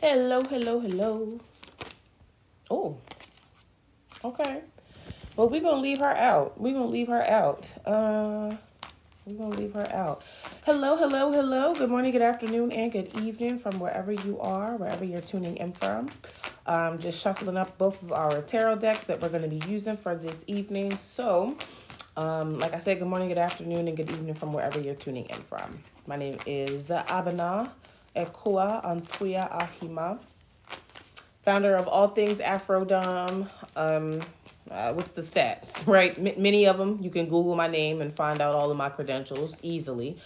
Hello, hello, hello. Oh, okay. Well, we're gonna leave her out. We're gonna leave her out. We're gonna leave her out. Hello, hello, hello. Good morning, good afternoon, and good evening from wherever you are, wherever you're tuning in from. Just shuffling up both of our tarot decks that we're gonna be using for this evening. So, like I said, good morning, good afternoon, and good evening from wherever you're tuning in from. My name is Abana Ekua Ahima, founder of all things AfroDomme. What's the stats, right? Many of them, you can Google my name and find out all of my credentials easily.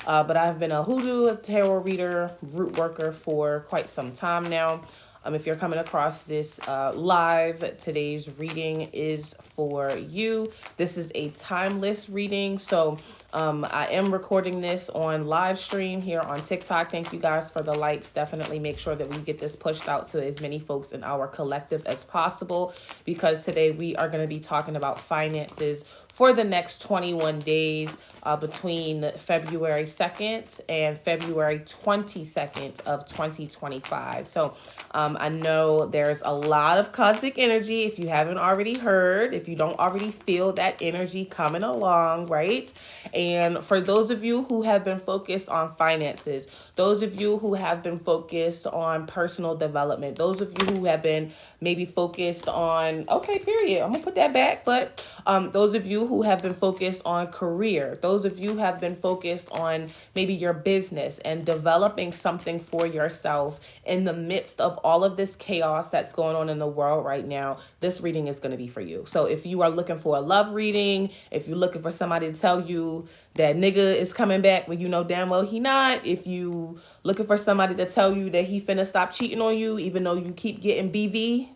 But I've been a hoodoo, a tarot reader, root worker for quite some time now. If you're coming across this live, today's reading is for you. This is a timeless reading. So I am recording this on live stream here on TikTok. Thank you guys for the likes. Definitely make sure that we get this pushed out to as many folks in our collective as possible, because today we are going to be talking about finances for the next 21 days between February 2nd and February 22nd of 2025. So I know there's a lot of cosmic energy. If you haven't already heard, if you don't already feel that energy coming along, right? And for those of you who have been focused on finances, those of you who have been focused on personal development, those of you who have been maybe focused on, okay, period, I'm gonna put that back, but those of you who have been focused on career, those of you who have been focused on maybe your business and developing something for yourself in the midst of all of this chaos that's going on in the world right now, this reading is going to be for you. So if you are looking for a love reading, if you're looking for somebody to tell you that nigga is coming back when you know damn well he not, if you looking for somebody to tell you that he finna stop cheating on you even though you keep getting BV,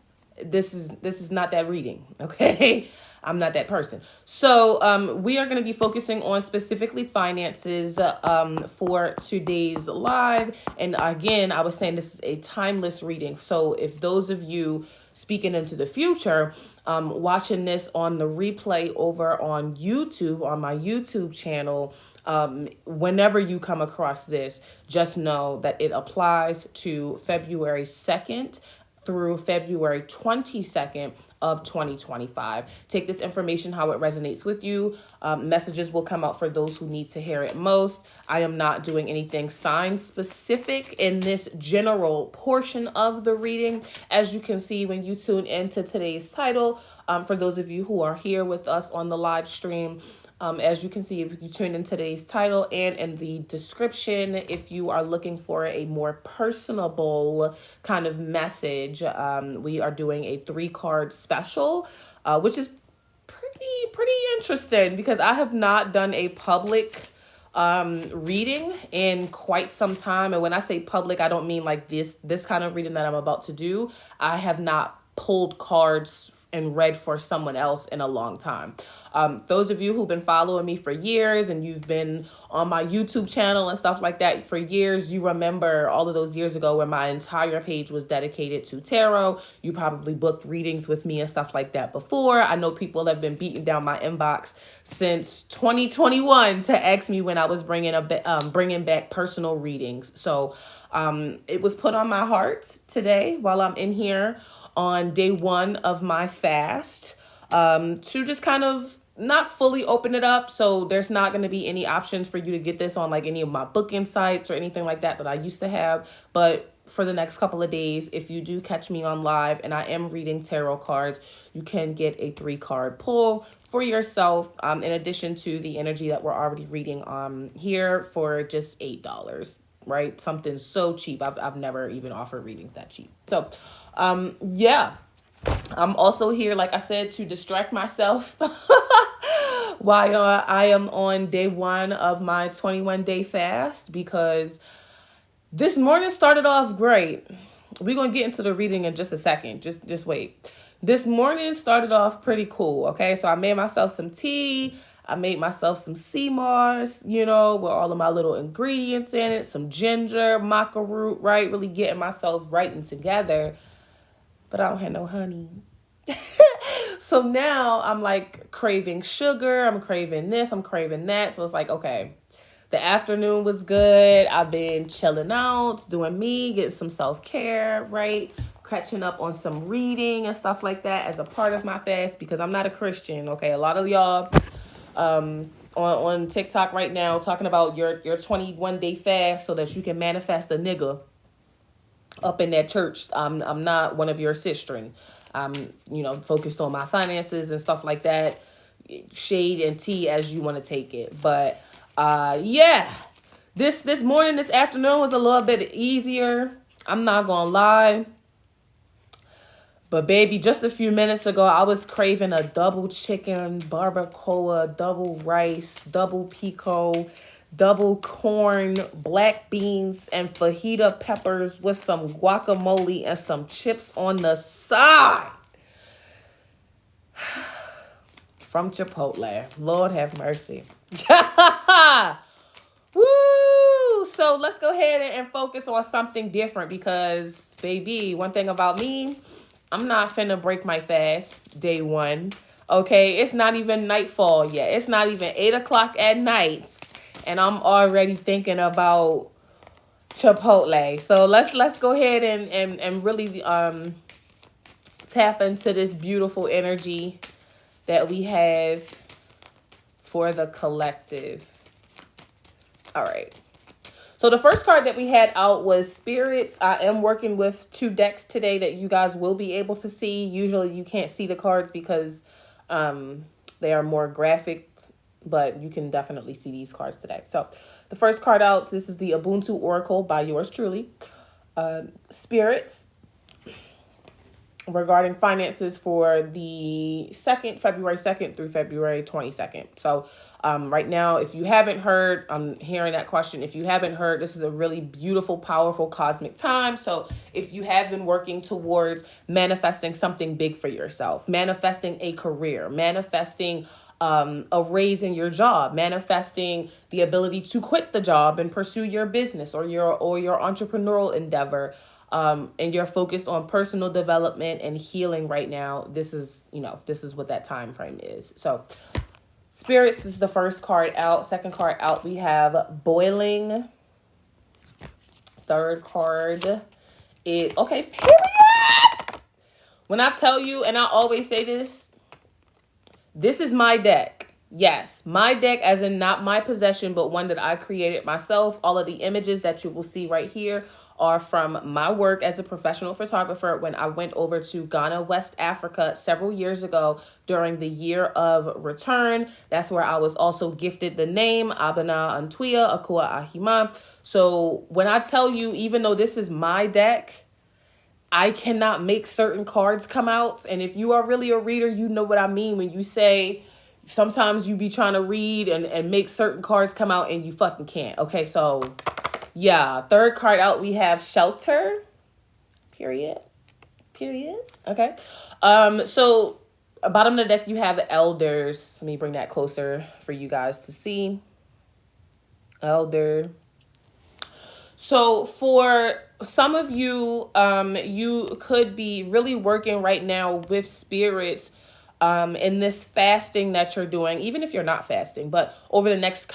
this is not that reading, okay? I'm not that person. So we are going to be focusing on specifically finances for today's live. And again, I was saying this is a timeless reading. So if those of you speaking into the future, watching this on the replay over on YouTube, on my YouTube channel, whenever you come across this, just know that it applies to February 2nd through February 22nd of 2025. Take this information how it resonates with you. Messages will come out for those who need to hear it most. I am not doing anything sign specific in this general portion of the reading. As you can see when you tune into today's title, for those of you who are here with us on the live stream, as you can see, if you tune in today's title and in the description, if you are looking for a more personable kind of message, we are doing a 3-card special, which is pretty interesting because I have not done a public reading in quite some time. And when I say public, I don't mean like this kind of reading that I'm about to do. I have not pulled cards and read for someone else in a long time. Those of you who've been following me for years and you've been on my YouTube channel and stuff like that for years, you remember all of those years ago when my entire page was dedicated to tarot. You probably booked readings with me and stuff like that before. I know people have been beating down my inbox since 2021 to ask me when I was bringing back personal readings. So it was put on my heart today while I'm in here on day 1 of my fast, to just kind of not fully open it up. So there's not going to be any options for you to get this on like any of my booking sites or anything like that I used to have. But for the next couple of days, if you do catch me on live and I am reading tarot cards, you can get a 3-card pull for yourself, in addition to the energy that we're already reading here for just $8, right? Something so cheap. I've never even offered readings that cheap. So yeah, I'm also here, like I said, to distract myself while I am on day 1 of my 21-day fast, because this morning started off great. We're going to get into the reading in just a second. Just wait. This morning started off pretty cool, okay? So I made myself some tea. I made myself some sea moss, with all of my little ingredients in it, some ginger, maca root, right? Really getting myself right and together. But I don't have no honey. So now I'm like craving sugar. I'm craving this. I'm craving that. So it's like, okay, The afternoon was good. I've been chilling out, doing me, getting some self-care, right? Catching up on some reading and stuff like that as a part of my fast, because I'm not a Christian, okay? A lot of y'all on TikTok right now talking about your 21-day fast so that you can manifest a nigga up in that church. I'm not one of your sistren. I'm, focused on my finances and stuff like that. Shade and tea as you want to take it. But yeah, this morning, this afternoon was a little bit easier. I'm not gonna lie. But baby, just a few minutes ago, I was craving a double chicken, barbacoa, double rice, double pico, double corn, black beans, and fajita peppers with some guacamole and some chips on the side. From Chipotle. Lord have mercy. Woo! So let's go ahead and focus on something different, because, baby, one thing about me, I'm not finna break my fast day one. Okay, it's not even nightfall yet. It's not even 8 o'clock at night, and I'm already thinking about Chipotle. So let's go ahead and really tap into this beautiful energy that we have for the collective. All right. So the first card that we had out was Spirits. I am working with 2 decks today that you guys will be able to see. Usually you can't see the cards because they are more graphic, but you can definitely see these cards today. So the first card out, this is the Ubuntu Oracle by yours truly. Spirits, regarding finances for the February 2nd through February 22nd. So right now, if you haven't heard, I'm hearing that question. If you haven't heard, this is a really beautiful, powerful cosmic time. So if you have been working towards manifesting something big for yourself, manifesting a career, manifesting a raise in your job, manifesting the ability to quit the job and pursue your business or your entrepreneurial endeavor, and you're focused on personal development and healing right now, this is what that time frame is. So Spirits is the first card out. Second card out, we have Boiling. Third card is, okay, period. When I tell you, and I always say this is my deck. Yes, my deck, as in not my possession, but one that I created myself. All of the images that you will see right here are from my work as a professional photographer when I went over to Ghana, West Africa several years ago during the year of return. That's where I was also gifted the name Abana Antuia, Ekua Ahima. So when I tell you, even though this is my deck, I cannot make certain cards come out. And if you are really a reader, you know what I mean when you say sometimes you be trying to read and make certain cards come out and you fucking can't. Okay, so yeah, third card out, we have Shelter. Period. Okay. So bottom of the deck, you have Elders. Let me bring that closer for you guys to see. Elder. So for some of you, you could be really working right now with spirits in this fasting that you're doing, even if you're not fasting, but over the next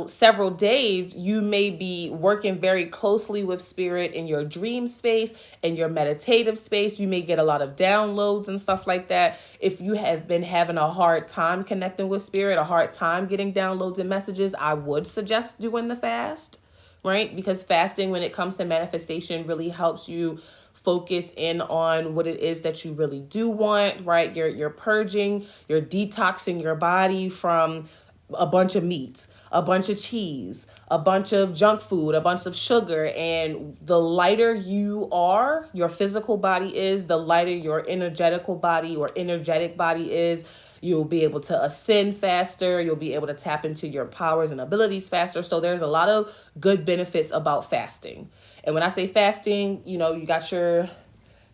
several days, you may be working very closely with spirit in your dream space and your meditative space. You may get a lot of downloads and stuff like that. If you have been having a hard time connecting with spirit, a hard time getting downloads and messages, I would suggest doing the fast, right? Because fasting, when it comes to manifestation, really helps you focus in on what it is that you really do want, right? You're purging, you're detoxing your body from a bunch of meats, a bunch of cheese, a bunch of junk food, a bunch of sugar. And the lighter you are, your physical body is, the lighter your energetic body is. You'll be able to ascend faster. You'll be able to tap into your powers and abilities faster. So there's a lot of good benefits about fasting. And when I say fasting, you got your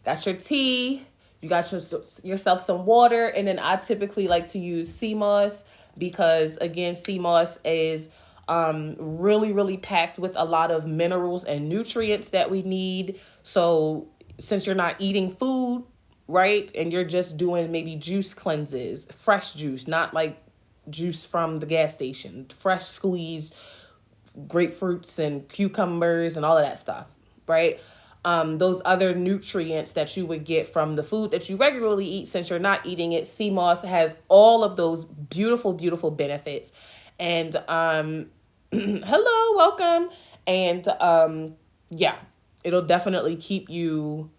tea, you got yourself some water, and then I typically like to use sea moss because, again, sea moss is really, really packed with a lot of minerals and nutrients that we need. So since you're not eating food, right, and you're just doing maybe juice cleanses, fresh juice, not like juice from the gas station, fresh squeezed grapefruits and cucumbers and all of that stuff, right? Those other nutrients that you would get from the food that you regularly eat, since you're not eating it. Sea moss has all of those beautiful, beautiful benefits. And hello, welcome. And yeah, it'll definitely keep you,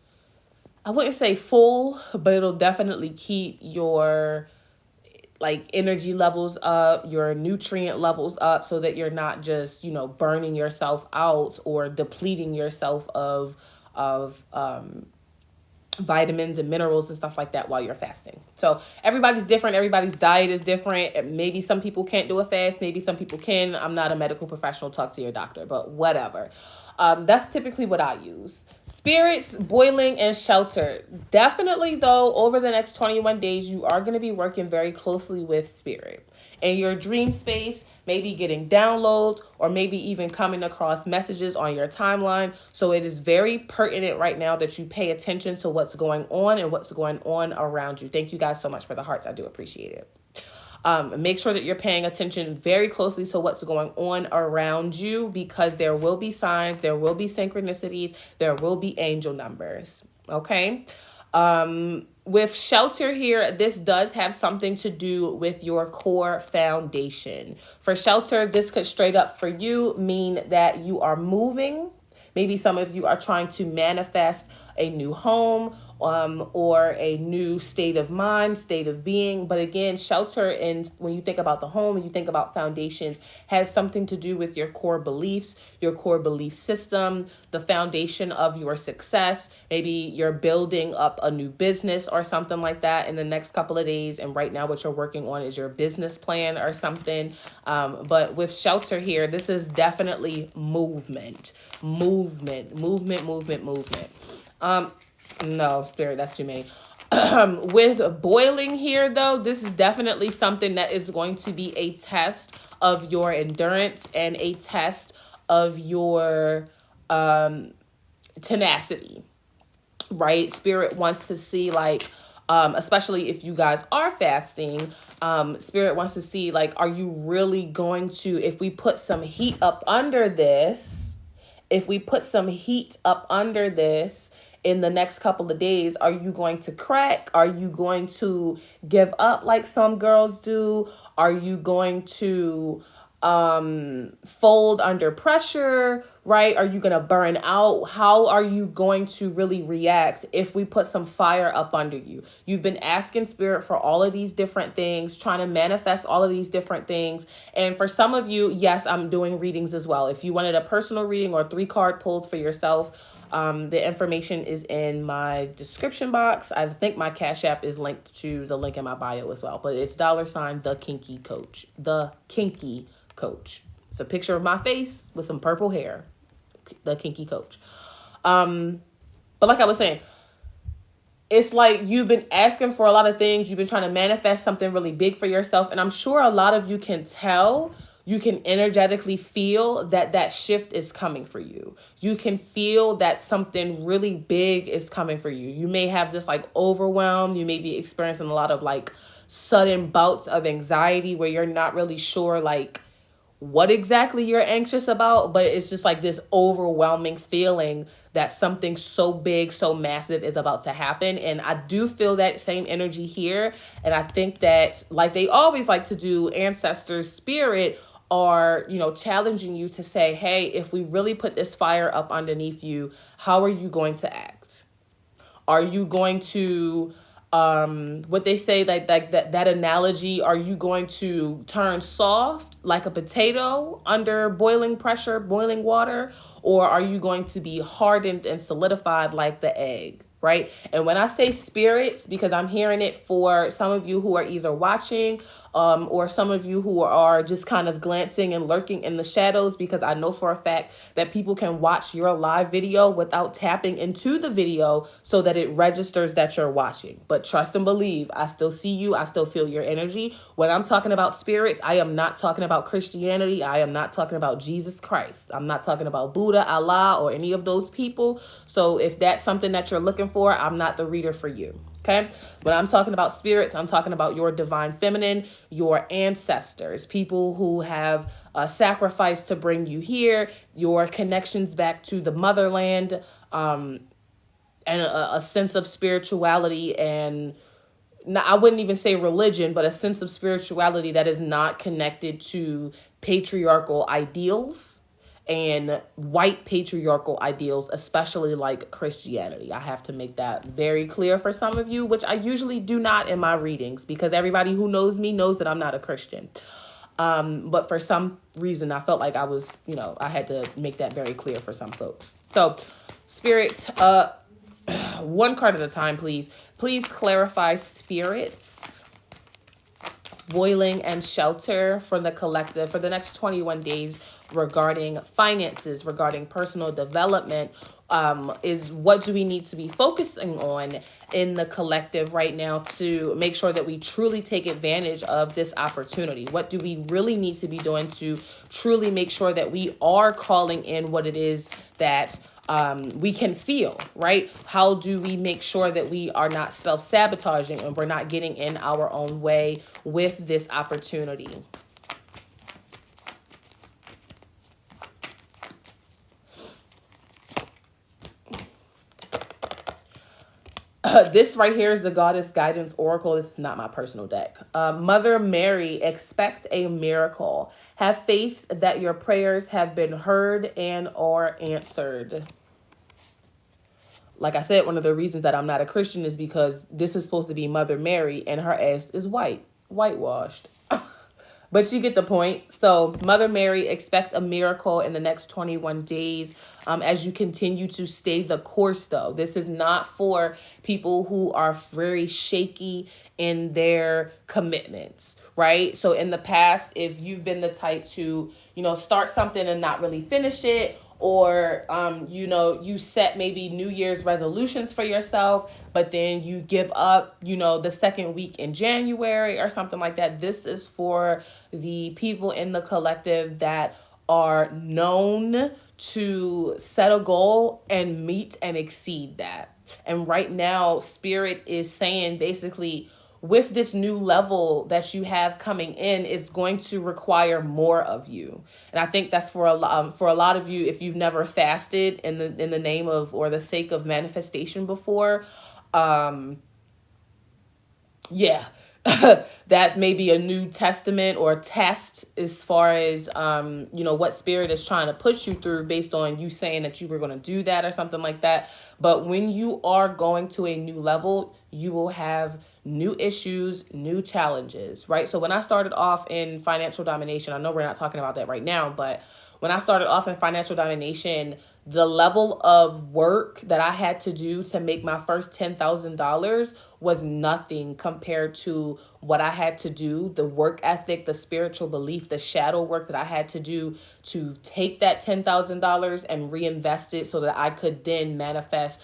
I wouldn't say full, but it'll definitely keep your like energy levels up, your nutrient levels up, so that you're not just, burning yourself out or depleting yourself of vitamins and minerals and stuff like that while you're fasting. So everybody's different. Everybody's diet is different. Maybe some people can't do a fast. Maybe some people can. I'm not a medical professional. Talk to your doctor, but whatever. That's typically what I use. Spirits, boiling, and shelter. Definitely, though, over the next 21 days, you are going to be working very closely with spirit. In your dream space, maybe getting downloads, or maybe even coming across messages on your timeline. So it is very pertinent right now that you pay attention to what's going on and what's going on around you. Thank you guys so much for the hearts. I do appreciate it. Make sure that you're paying attention very closely to what's going on around you, because there will be signs, there will be synchronicities, there will be angel numbers. Okay. With shelter here, this does have something to do with your core foundation. For shelter, this could straight up for you mean that you are moving. Maybe some of you are trying to manifest a new home, or a new state of mind, state of being. But again, shelter, and when you think about the home and you think about foundations, has something to do with your core beliefs, your core belief system, the foundation of your success. Maybe you're building up a new business or something like that in the next couple of days. And right now what you're working on is your business plan or something. But with shelter here, this is definitely movement. No, spirit, that's too many. With boiling here, though, this is definitely something that is going to be a test of your endurance and a test of your tenacity, right? Spirit wants to see, like, especially if you guys are fasting, spirit wants to see, like, are you really going to, if we put some heat up under this, in the next couple of days, are you going to crack? Are you going to give up like some girls do? Are you going to fold under pressure, right? Are you going to burn out? How are you going to really react if we put some fire up under you? You've been asking spirit for all of these different things, trying to manifest all of these different things. And for some of you, yes, I'm doing readings as well. If you wanted a personal reading or 3-card pulls for yourself, the information is in my description box. I think my Cash App is linked to the link in my bio as well, but it's $ the kinky coach, the kinky coach. It's a picture of my face with some purple hair, the kinky coach. But like I was saying, it's like you've been asking for a lot of things. You've been trying to manifest something really big for yourself. And I'm sure a lot of you can tell, you can energetically feel that shift is coming for you. You can feel that something really big is coming for you. You may have this like overwhelm. You may be experiencing a lot of like sudden bouts of anxiety where you're not really sure like what exactly you're anxious about, but it's just like this overwhelming feeling that something so big, so massive is about to happen. And I do feel that same energy here. And I think that, like they always like to do, ancestors, spirit are, challenging you to say, hey, if we really put this fire up underneath you, how are you going to act? Are you going to, what they say, like that analogy, are you going to turn soft like a potato under boiling pressure, boiling water? Or are you going to be hardened and solidified like the egg? Right? And when I say spirits, because I'm hearing it for some of you who are either watching or some of you who are just kind of glancing and lurking in the shadows, because I know for a fact that people can watch your live video without tapping into the video so that it registers that you're watching. But trust and believe, I still see you. I still feel your energy. When I'm talking about spirits, I am not talking about Christianity. I am not talking about Jesus Christ. I'm not talking about Buddha, Allah, or any of those people. So if that's something that you're looking for, I'm not the reader for you. Okay. When I'm talking about spirits, I'm talking about your divine feminine, your ancestors, people who have sacrificed to bring you here, your connections back to the motherland, and a sense of spirituality and I wouldn't even say religion, but a sense of spirituality that is not connected to patriarchal ideals and white patriarchal ideals, especially like Christianity. I have to make that very clear for some of you, which I usually do not in my readings because everybody who knows me knows that I'm not a Christian. But for some reason, I felt like I was, I had to make that very clear for some folks. So, spirit, one card at a time, please. Please clarify spirits, boiling, and shelter for the collective for the next 21 days regarding finances, regarding personal development. Is what do we need to be focusing on in the collective right now to make sure that we truly take advantage of this opportunity? What do we really need to be doing to truly make sure that we are calling in what it is that we can feel, right? How do we make sure that we are not self-sabotaging and we're not getting in our own way with this opportunity? This right here is the Goddess Guidance Oracle. This is not my personal deck. Mother Mary, expect a miracle. Have faith that your prayers have been heard and or answered. Like I said, one of the reasons that I'm not a Christian is because this is supposed to be Mother Mary and her ass is whitewashed. But you get the point. So Mother Mary, expect a miracle in the next 21 days as you continue to stay the course, though. This is not for people who are very shaky in their commitments, right? So in the past, if you've been the type to, start something and not really finish it, or, you set maybe New Year's resolutions for yourself, but then you give up, the second week in January or something like that. This is for the people in the collective that are known to set a goal and meet and exceed that. And right now, Spirit is saying basically, with this new level that you have coming in, is going to require more of you. And I think that's for a lot of you, if you've never fasted in the name of or the sake of manifestation before, that may be a new testament or test as far as, what Spirit is trying to push you through based on you saying that you were going to do that or something like that. But when you are going to a new level, you will have new issues, new challenges, right? So when I started off in financial domination, I know we're not talking about that right now, but when I started off in financial domination, the level of work that I had to do to make my first $10,000 was nothing compared to what I had to do, the work ethic, the spiritual belief, the shadow work that I had to do to take that $10,000 and reinvest it so that I could then manifest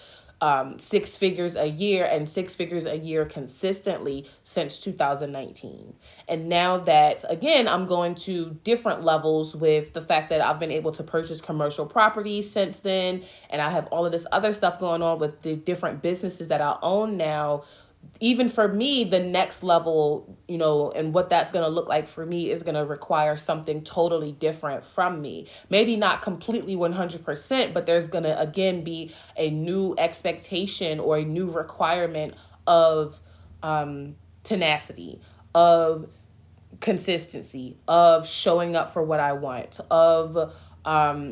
6 figures a year and 6 figures a year consistently since 2019. And now that, again, I'm going to different levels with the fact that I've been able to purchase commercial properties since then, and I have all of this other stuff going on with the different businesses that I own now. Even for me, the next level, and what that's going to look like for me is going to require something totally different from me. Maybe not completely 100%, but there's going to, again, be a new expectation or a new requirement of tenacity, of consistency, of showing up for what I want, of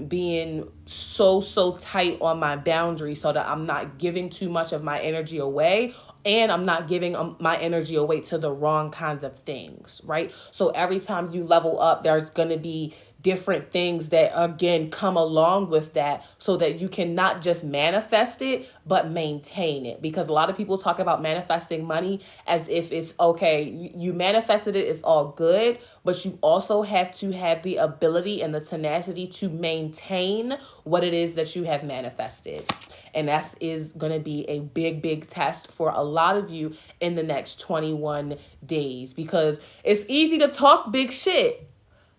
being so tight on my boundaries so that I'm not giving too much of my energy away, and I'm not giving my energy away to the wrong kinds of things, right? So every time you level up, there's going to be different things that, again, come along with that so that you can not just manifest it, but maintain it. Because a lot of people talk about manifesting money as if it's okay, you manifested it, it's all good, but you also have to have the ability and the tenacity to maintain what it is that you have manifested. And that is going to be a big test for a lot of you in the next 21 days, because it's easy to talk big shit,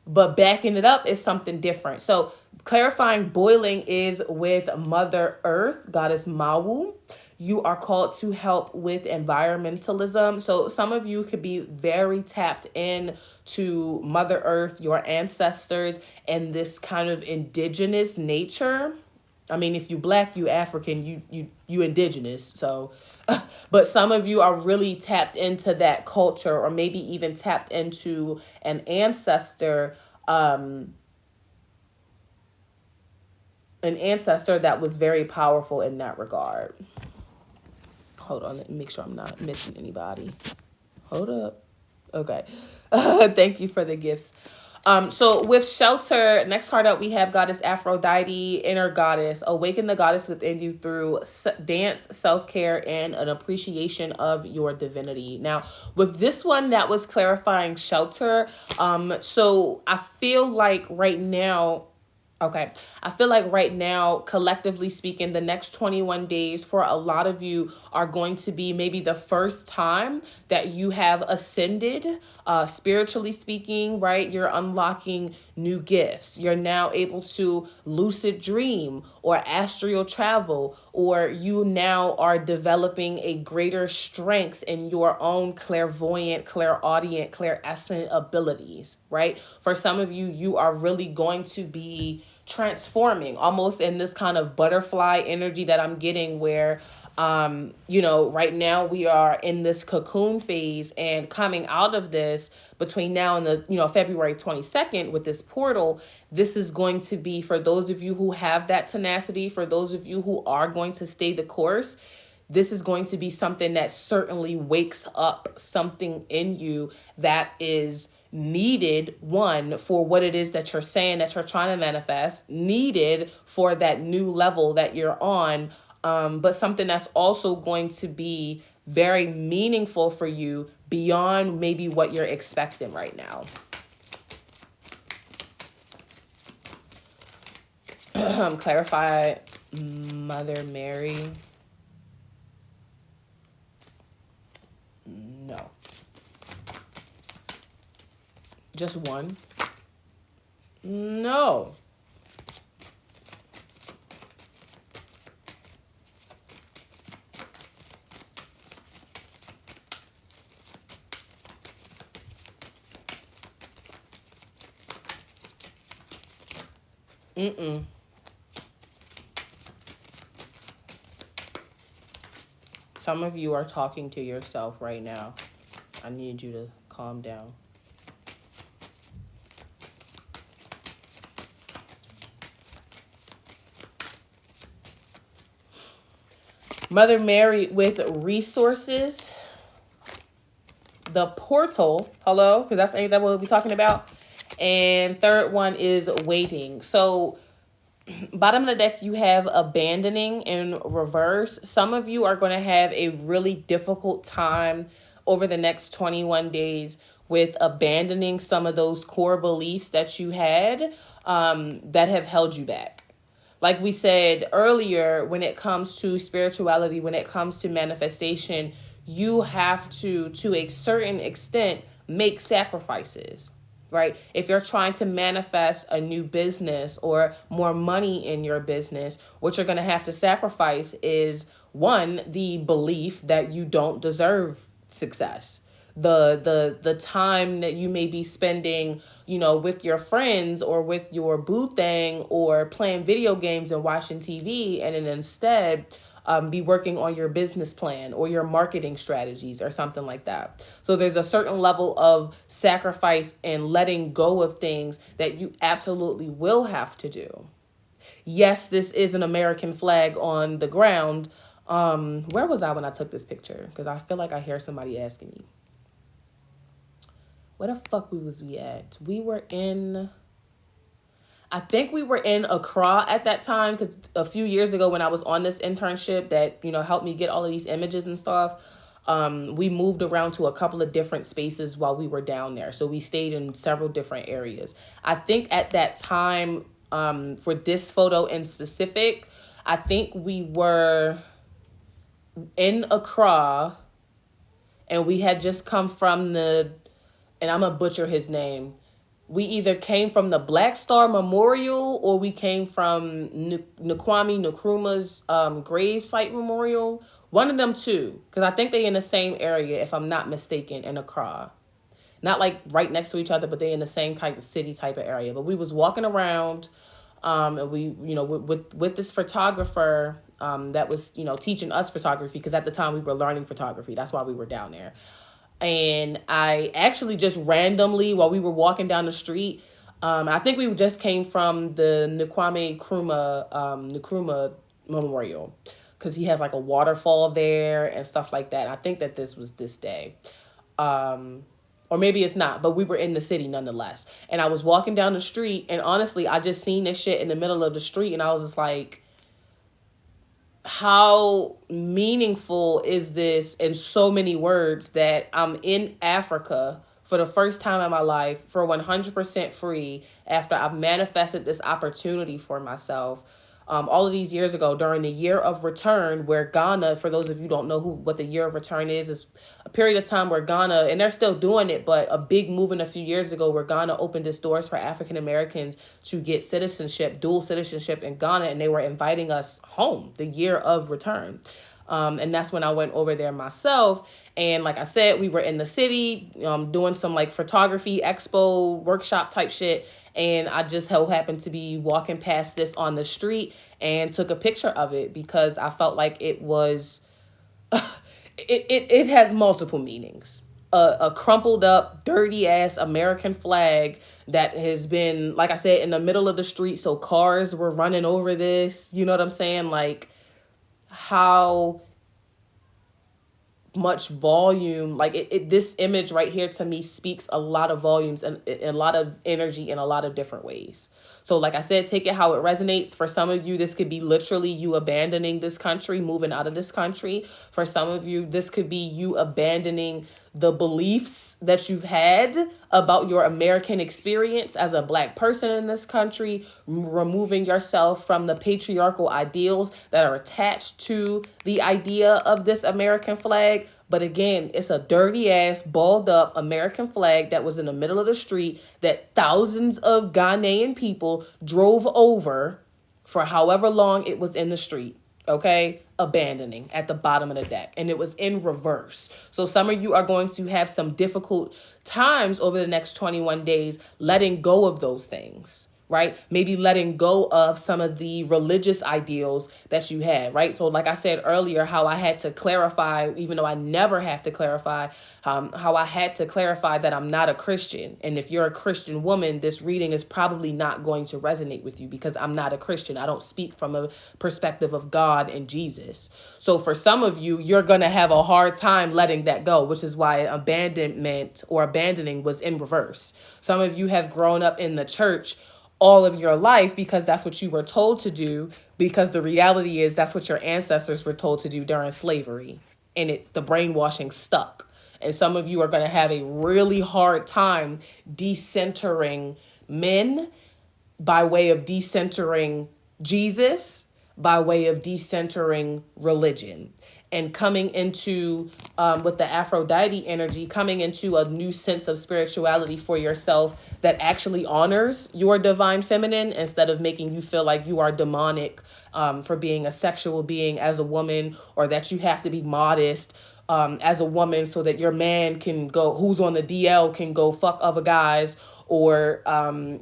but backing it up is something different. So clarifying boiling is with Mother Earth, Goddess Mawu. You are called to help with environmentalism. So some of you could be very tapped in to Mother Earth, your ancestors, and this kind of indigenous nature. I mean, if you Black, you African, you indigenous. So, but some of you are really tapped into that culture, or maybe even tapped into an ancestor, that was very powerful in that regard. Hold on, let me make sure I'm not missing anybody. Hold up. Okay. Thank you for the gifts. So with shelter, next card out we have Goddess Aphrodite, inner goddess. Awaken the goddess within you through dance, self-care, and an appreciation of your divinity. Now, with this one, that was clarifying shelter. So I feel like right now, collectively speaking, the next 21 days for a lot of you are going to be maybe the first time that you have ascended, spiritually speaking, right? You're unlocking new gifts. You're now able to lucid dream or astral travel, or you now are developing a greater strength in your own clairvoyant, clairaudient, clairescent abilities, right? For some of you, you are really going to be transforming almost in this kind of butterfly energy that I'm getting, where right now we are in this cocoon phase, and coming out of this between now and the February 22nd with this portal, this is going to be, for those of you who have that tenacity, for those of you who are going to stay the course, this is going to be something that certainly wakes up something in you that is needed, one, for what it is that you're saying that you're trying to manifest, needed for that new level that you're on, but something that's also going to be very meaningful for you beyond maybe what you're expecting right now. Clarify Mother Mary. No. Just one? No. Mm-mm. Some of you are talking to yourself right now. I need you to calm down. Mother Mary with resources. The portal. Hello? Because that's what we'll be talking about. And third one is waiting. So bottom of the deck, you have abandoning in reverse. Some of you are going to have a really difficult time over the next 21 days with abandoning some of those core beliefs that you had that have held you back. Like we said earlier, when it comes to spirituality, when it comes to manifestation, you have to a certain extent, make sacrifices, right? If you're trying to manifest a new business or more money in your business, what you're going to have to sacrifice is, one, the belief that you don't deserve success. The time that you may be spending, with your friends or with your boo thing or playing video games and watching TV, and then instead be working on your business plan or your marketing strategies or something like that. So there's a certain level of sacrifice and letting go of things that you absolutely will have to do. Yes, this is an American flag on the ground. Where was I when I took this picture? Because I feel like I hear somebody asking me. Where the fuck was we at? I think we were in Accra at that time, because a few years ago when I was on this internship that, helped me get all of these images and stuff, we moved around to a couple of different spaces while we were down there. So we stayed in several different areas. I think at that time, for this photo in specific, I think we were in Accra, and we had just come from and I'm going to butcher his name. We either came from the Black Star Memorial, or we came from Kwame Nkrumah's grave site memorial. One of them too, because I think they in the same area, if I'm not mistaken, in Accra. Not like right next to each other, but they in the same type of city type of area. But we was walking around, and we, with this photographer that was, teaching us photography, because at the time we were learning photography. That's why we were down there. And I actually just randomly, while we were walking down the street, I think we just came from the Nkrumah Memorial, because he has like a waterfall there and stuff like that. I think that this was this day. Or maybe it's not, but we were in the city nonetheless. And I was walking down the street, and honestly, I just seen this shit in the middle of the street, and I was just like, how meaningful is this in so many words that I'm in Africa for the first time in my life for 100% free after I've manifested this opportunity for myself. All of these years ago, during the year of return, where Ghana, for those of you who don't know what the year of return is a period of time where Ghana, and they're still doing it, but a big movement a few years ago where Ghana opened its doors for African Americans to get citizenship, dual citizenship in Ghana, and they were inviting us home, the year of return. And that's when I went over there myself. And like I said, we were in the city doing some like photography expo workshop type shit. And I just happened to be walking past this on the street and took a picture of it because I felt like it was, it has multiple meanings. A crumpled up, dirty ass American flag that has been, like I said, in the middle of the street. So cars were running over this. You know what I'm saying? Like how much volume, like this image right here to me speaks a lot of volumes and a lot of energy in a lot of different ways. So like I said, take it how it resonates. For some of you, this could be literally you abandoning this country, moving out of this country. For some of you, this could be you abandoning the beliefs that you've had about your American experience as a Black person in this country, removing yourself from the patriarchal ideals that are attached to the idea of this American flag. But again, it's a dirty ass, balled up American flag that was in the middle of the street that thousands of Ghanaian people drove over for however long it was in the street. Okay, abandoning at the bottom of the deck. And it was in reverse. So some of you are going to have some difficult times over the next 21 days letting go of those things. Right? Maybe letting go of some of the religious ideals that you had, right? So like I said earlier, how I had to clarify, even though I never have to clarify, how I had to clarify that I'm not a Christian. And if you're a Christian woman, this reading is probably not going to resonate with you because I'm not a Christian. I don't speak from a perspective of God and Jesus. So for some of you, you're going to have a hard time letting that go, which is why abandonment or abandoning was in reverse. Some of you have grown up in the church all of your life because that's what you were told to do, because the reality is that's what your ancestors were told to do during slavery, and the brainwashing stuck. And some of you are going to have a really hard time decentering men by way of decentering Jesus, by way of decentering religion, and coming into, with the Aphrodite energy, coming into a new sense of spirituality for yourself that actually honors your divine feminine instead of making you feel like you are demonic for being a sexual being as a woman, or that you have to be modest as a woman so that your man can go, who's on the DL, can go fuck other guys, or,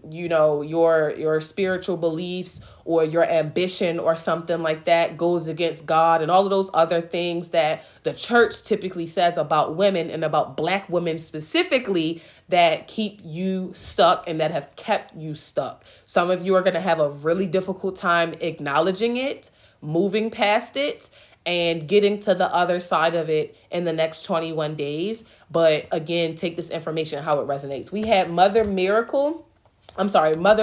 your spiritual beliefs or your ambition or something like that goes against God, and all of those other things that the church typically says about women and about Black women specifically that keep you stuck and that have kept you stuck. Some of you are going to have a really difficult time acknowledging it, moving past it, and getting to the other side of it in the next 21 days. But again, take this information how it resonates. We had Mother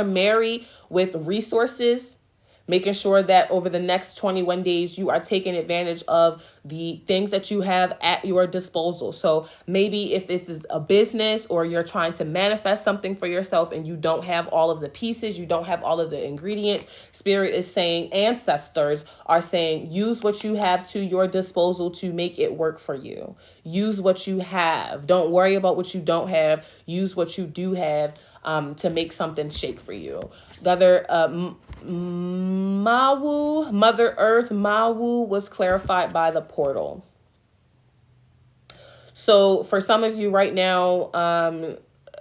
Mary with resources, making sure that over the next 21 days, you are taking advantage of the things that you have at your disposal. So maybe if this is a business or you're trying to manifest something for yourself and you don't have all of the pieces, you don't have all of the ingredients, Spirit is saying, ancestors are saying, use what you have to your disposal to make it work for you. Use what you have. Don't worry about what you don't have. Use what you do have to make something shake for you. Mother Earth, Mawu was clarified by the portal. So for some of you right now,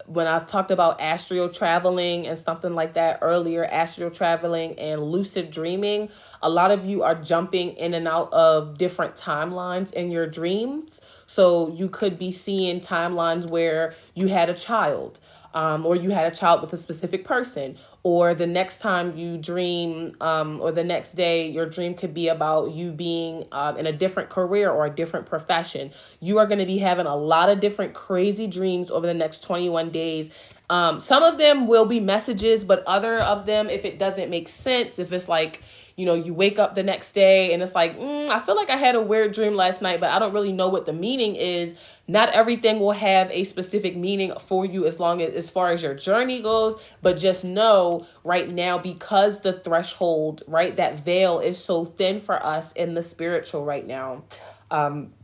when I've talked about astral traveling and something like that earlier, astral traveling and lucid dreaming, a lot of you are jumping in and out of different timelines in your dreams. So you could be seeing timelines where you had a child, or you had a child with a specific person, or the next time you dream, or the next day, your dream could be about you being in a different career or a different profession. You are going to be having a lot of different crazy dreams over the next 21 days. Some of them will be messages, but other of them, if it doesn't make sense, if it's like, you wake up the next day and it's like, I feel like I had a weird dream last night, but I don't really know what the meaning is. Not everything will have a specific meaning for you as far as your journey goes, but just know right now, because the threshold, right, that veil is so thin for us in the spiritual right now.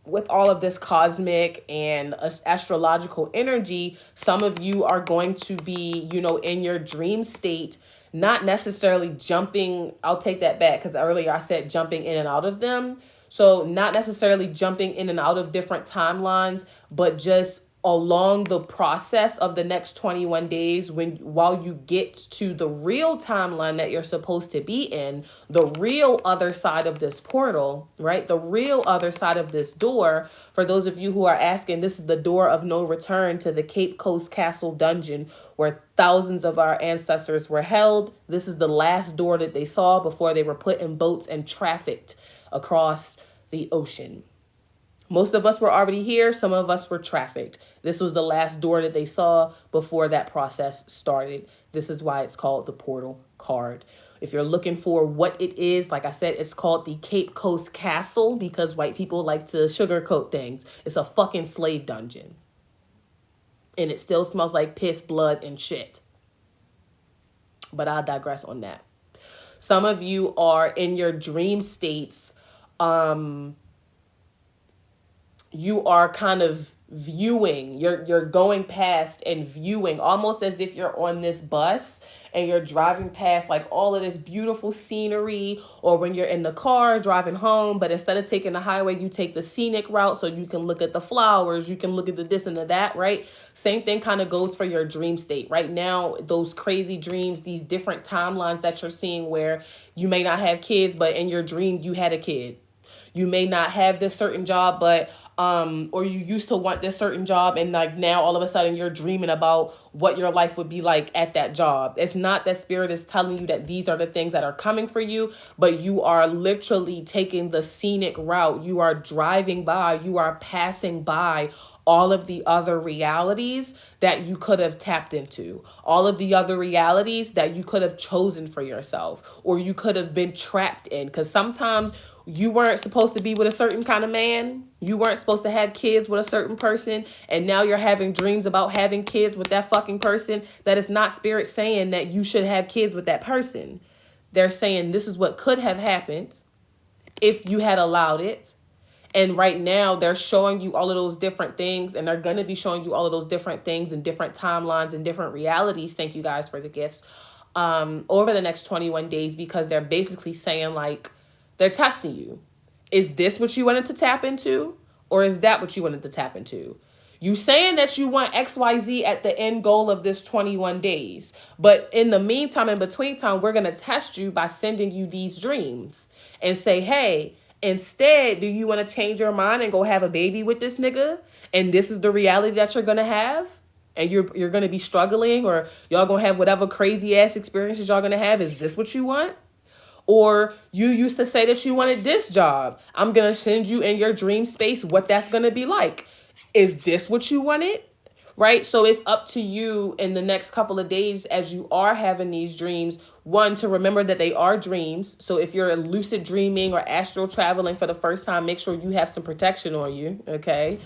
With all of this cosmic and astrological energy, some of you are going to be, in your dream state, not necessarily jumping. I'll take that back, because earlier I said jumping in and out of them. So not necessarily jumping in and out of different timelines, but just along the process of the next 21 days, while you get to the real timeline that you're supposed to be in, the real other side of this portal, right? The real other side of this door. For those of you who are asking, this is the door of no return to the Cape Coast Castle dungeon, where thousands of our ancestors were held. This is the last door that they saw before they were put in boats and trafficked across the ocean. Most of us were already here. Some of us were trafficked. This was the last door that they saw before that process started. This is why it's called the portal card. If you're looking for what it is, like I said, it's called the Cape Coast Castle, because white people like to sugarcoat things. It's a fucking slave dungeon. And it still smells like piss, blood, and shit. But I'll digress on that. Some of you are in your dream states. You are kind of viewing, you're going past and viewing, almost as if you're on this bus and you're driving past like all of this beautiful scenery, or when you're in the car driving home, but instead of taking the highway, you take the scenic route so you can look at the flowers, you can look at the this and the that, right? Same thing kind of goes for your dream state. Right now, those crazy dreams, these different timelines that you're seeing where you may not have kids, but in your dream, you had a kid. You may not have this certain job, but or you used to want this certain job, and like now all of a sudden you're dreaming about what your life would be like at that job. It's not that spirit is telling you that these are the things that are coming for you, but you are literally taking the scenic route. You are driving by, you are passing by all of the other realities that you could have tapped into, all of the other realities that you could have chosen for yourself, or you could have been trapped in. Because sometimes you weren't supposed to be with a certain kind of man. You weren't supposed to have kids with a certain person. And now you're having dreams about having kids with that fucking person. That is not spirit saying that you should have kids with that person. They're saying this is what could have happened if you had allowed it. And right now they're showing you all of those different things. And they're going to be showing you all of those different things and different timelines and different realities. Thank you guys for the gifts. Over the next 21 days, because they're basically saying like, they're testing you. Is this what you wanted to tap into? Or is that what you wanted to tap into? You saying that you want XYZ at the end goal of this 21 days. But in the meantime, in between time, we're going to test you by sending you these dreams. And say, hey, instead, do you want to change your mind and go have a baby with this nigga? And this is the reality that you're going to have? And you're going to be struggling, or y'all going to have whatever crazy ass experiences y'all going to have. Is this what you want? Or you used to say that you wanted this job. I'm going to send you in your dream space what that's going to be like. Is this what you wanted? Right? So it's up to you in the next couple of days as you are having these dreams. One, to remember that they are dreams. So if you're lucid dreaming or astral traveling for the first time, make sure you have some protection on you. Okay?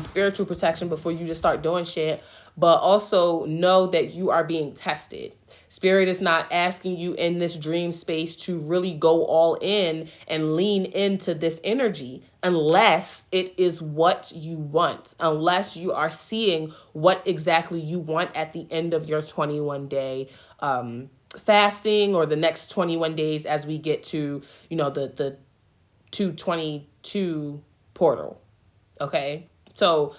Spiritual protection before you just start doing shit. But also know that you are being tested. Spirit is not asking you in this dream space to really go all in and lean into this energy unless it is what you want, unless you are seeing what exactly you want at the end of your 21-day fasting, or the next 21 days as we get to, the 2/22 to portal. Okay. So,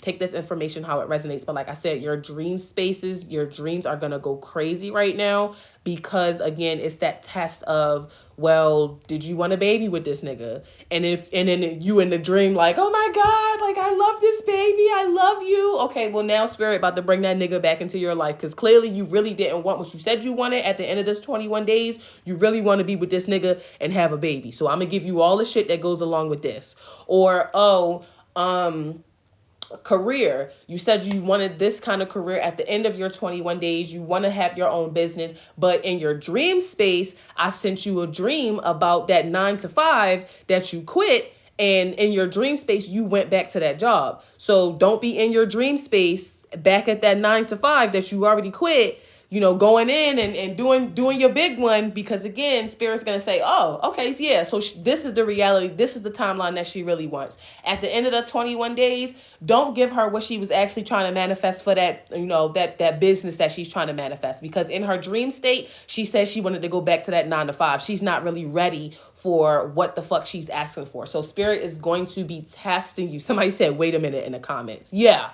take this information how it resonates. But like I said, your dream spaces, your dreams are going to go crazy right now because, again, it's that test of, well, did you want a baby with this nigga? And then you in the dream like, oh my God, like I love this baby. I love you. Okay, well now Spirit about to bring that nigga back into your life because clearly you really didn't want what you said you wanted at the end of this 21 days. You really want to be with this nigga and have a baby. So I'm going to give you all the shit that goes along with this. Or, career. You said you wanted this kind of career at the end of your 21 days. You want to have your own business, but in your dream space, I sent you a dream about that 9 to 5 that you quit. And in your dream space, you went back to that job. So don't be in your dream space back at that 9 to 5 that you already quit, you know, going in and doing your big one, because again, Spirit's going to say, oh, okay, yeah, so this is the reality. This is the timeline that she really wants. At the end of the 21 days, don't give her what she was actually trying to manifest for that, you know, that business that she's trying to manifest, because in her dream state, she says she wanted to go back to that 9 to 5. She's not really ready for what the fuck she's asking for. So Spirit is going to be testing you. Somebody said, wait a minute in the comments. Yeah.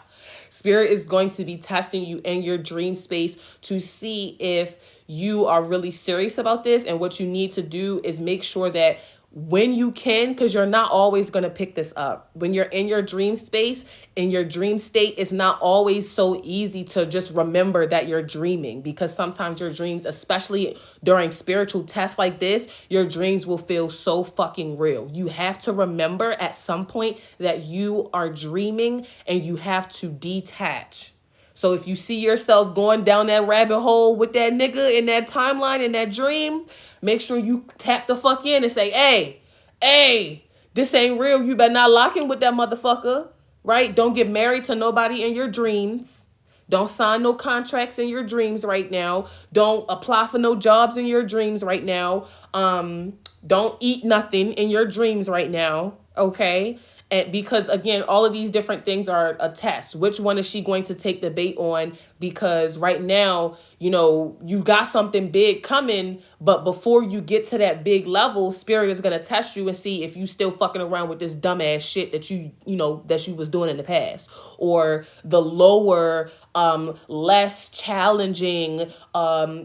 Spirit is going to be testing you in your dream space to see if you are really serious about this. And what you need to do is make sure that when you can, because you're not always going to pick this up. When you're in your dream space, in your dream state, it's not always so easy to just remember that you're dreaming, because sometimes your dreams, especially during spiritual tests like this, your dreams will feel so fucking real. You have to remember at some point that you are dreaming and you have to detach. So if you see yourself going down that rabbit hole with that nigga in that timeline, in that dream, make sure you tap the fuck in and say, hey, this ain't real. You better not lock in with that motherfucker, right? Don't get married to nobody in your dreams. Don't sign no contracts in your dreams right now. Don't apply for no jobs in your dreams right now. Don't eat nothing in your dreams right now, okay? And because, again, all of these different things are a test. Which one is she going to take the bait on? Because right now, you know, you got something big coming, but before you get to that big level, Spirit is going to test you and see if you still fucking around with this dumbass shit that you was doing in the past, or the lower, less challenging,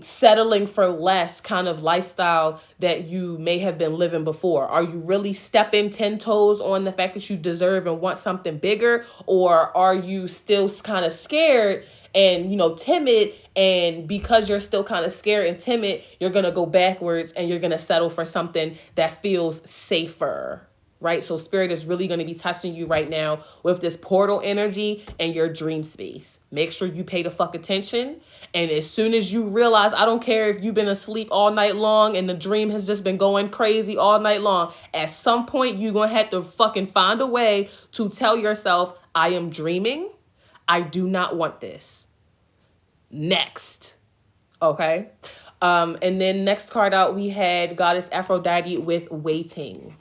settling for less kind of lifestyle that you may have been living before. Are you really stepping 10 toes on the fact that you deserve and want something bigger? Or are you still kind of scared and, you know, timid, and because you're still kind of scared and timid, you're going to go backwards and you're going to settle for something that feels safer, right? So Spirit is really going to be testing you right now with this portal energy and your dream space. Make sure you pay the fuck attention. And as soon as you realize, I don't care if you've been asleep all night long and the dream has just been going crazy all night long, at some point you're going to have to fucking find a way to tell yourself, I am dreaming. I do not want this. Next. Okay. And then next card out, we had Goddess Aphrodite with waiting.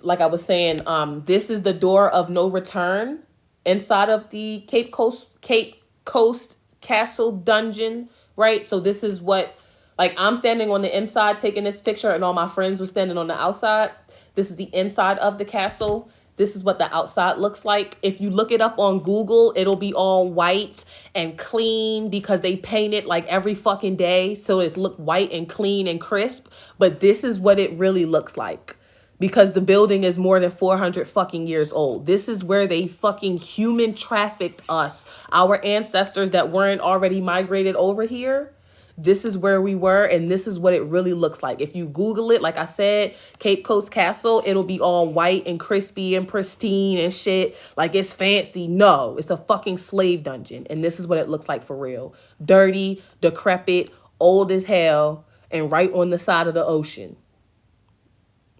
Like I was saying, this is the door of no return inside of the Cape Coast Castle dungeon, right? So this is what, like, I'm standing on the inside taking this picture and all my friends were standing on the outside. This is the inside of the castle. This is what the outside looks like. If you look it up on Google, it'll be all white and clean because they paint it like every fucking day. So it's look white and clean and crisp. But this is what it really looks like, because the building is more than 400 fucking years old. This is where they fucking human trafficked us. Our ancestors that weren't already migrated over here. This is where we were, and this is what it really looks like. If you Google it, like I said, Cape Coast Castle, it'll be all white and crispy and pristine and shit. Like it's fancy. No, it's a fucking slave dungeon. And this is what it looks like for real. Dirty, decrepit, old as hell, and right on the side of the ocean.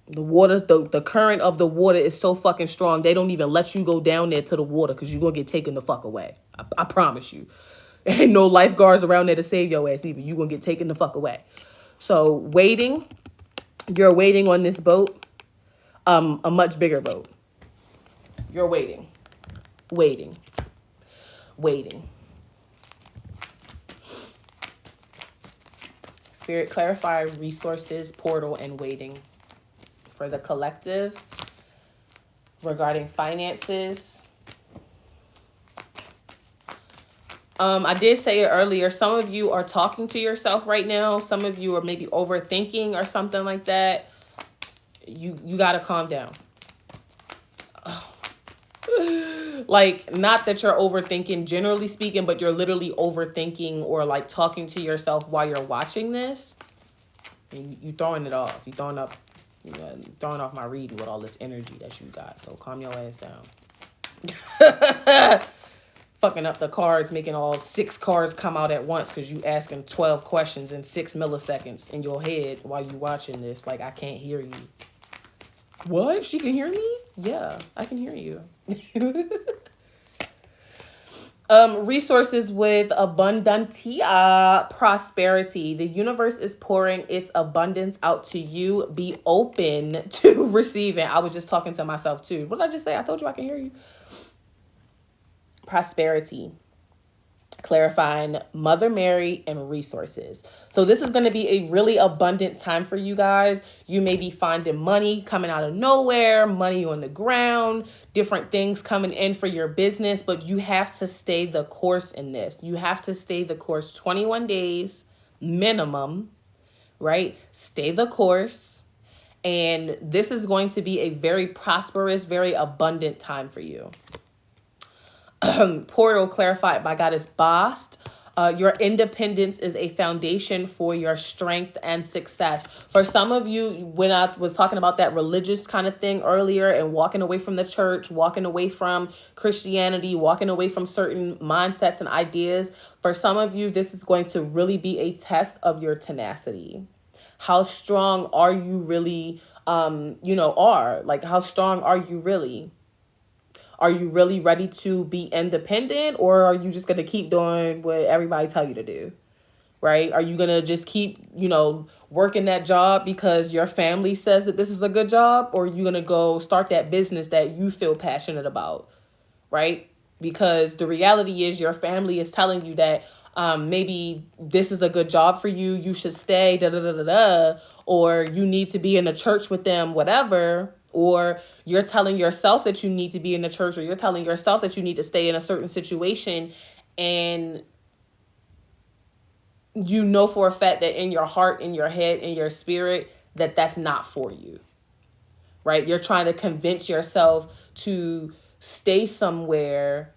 The water, the current of the water is so fucking strong, they don't even let you go down there to the water because you're going to get taken the fuck away. I promise you. Ain't no lifeguards around there to save your ass either. You're going to get taken the fuck away. So waiting. You're waiting on this boat. A much bigger boat. You're waiting. Waiting. Spirit, clarify resources, portal, and waiting for the collective regarding finances. I did say it earlier. Some of you are talking to yourself right now. Some of you are maybe overthinking or something like that. You got to calm down. Like, not that you're overthinking, generally speaking, but you're literally overthinking or like talking to yourself while you're watching this. And you throwing it off. You throwing off my reading with all this energy that you got. So calm your ass down. Fucking up the cards, making all 6 cards come out at once because you asking 12 questions in 6 milliseconds in your head while you watching this. Like, I can't hear you. What? She can hear me? Yeah, I can hear you. Resources with abundantia, prosperity. The universe is pouring its abundance out to you. Be open to receiving. I was just talking to myself too. What did I just say? I told you I can hear you. Prosperity. Clarifying Mother Mary and resources. So this is going to be a really abundant time for you guys. You may be finding money coming out of nowhere, money on the ground, different things coming in for your business, but you have to stay the course in this. You have to stay the course 21 days minimum, right? Stay the course. And this is going to be a very prosperous, very abundant time for you. Portal clarified by Goddess Bast. Your independence is a foundation for your strength and success. For some of you, when I was talking about that religious kind of thing earlier and walking away from the church, walking away from Christianity, walking away from certain mindsets and ideas, for some of you, this is going to really be a test of your tenacity. How strong are you really, how strong are you really? Are you really ready to be independent, or are you just going to keep doing what everybody tell you to do, right? Are you going to just keep, working that job because your family says that this is a good job, or are you going to go start that business that you feel passionate about, right? Because the reality is your family is telling you that maybe this is a good job for you, you should stay, or you need to be in a church with them, whatever. Or you're telling yourself that you need to be in the church, or you're telling yourself that you need to stay in a certain situation. And you know for a fact that in your heart, in your head, in your spirit, that that's not for you, right? You're trying to convince yourself to stay somewhere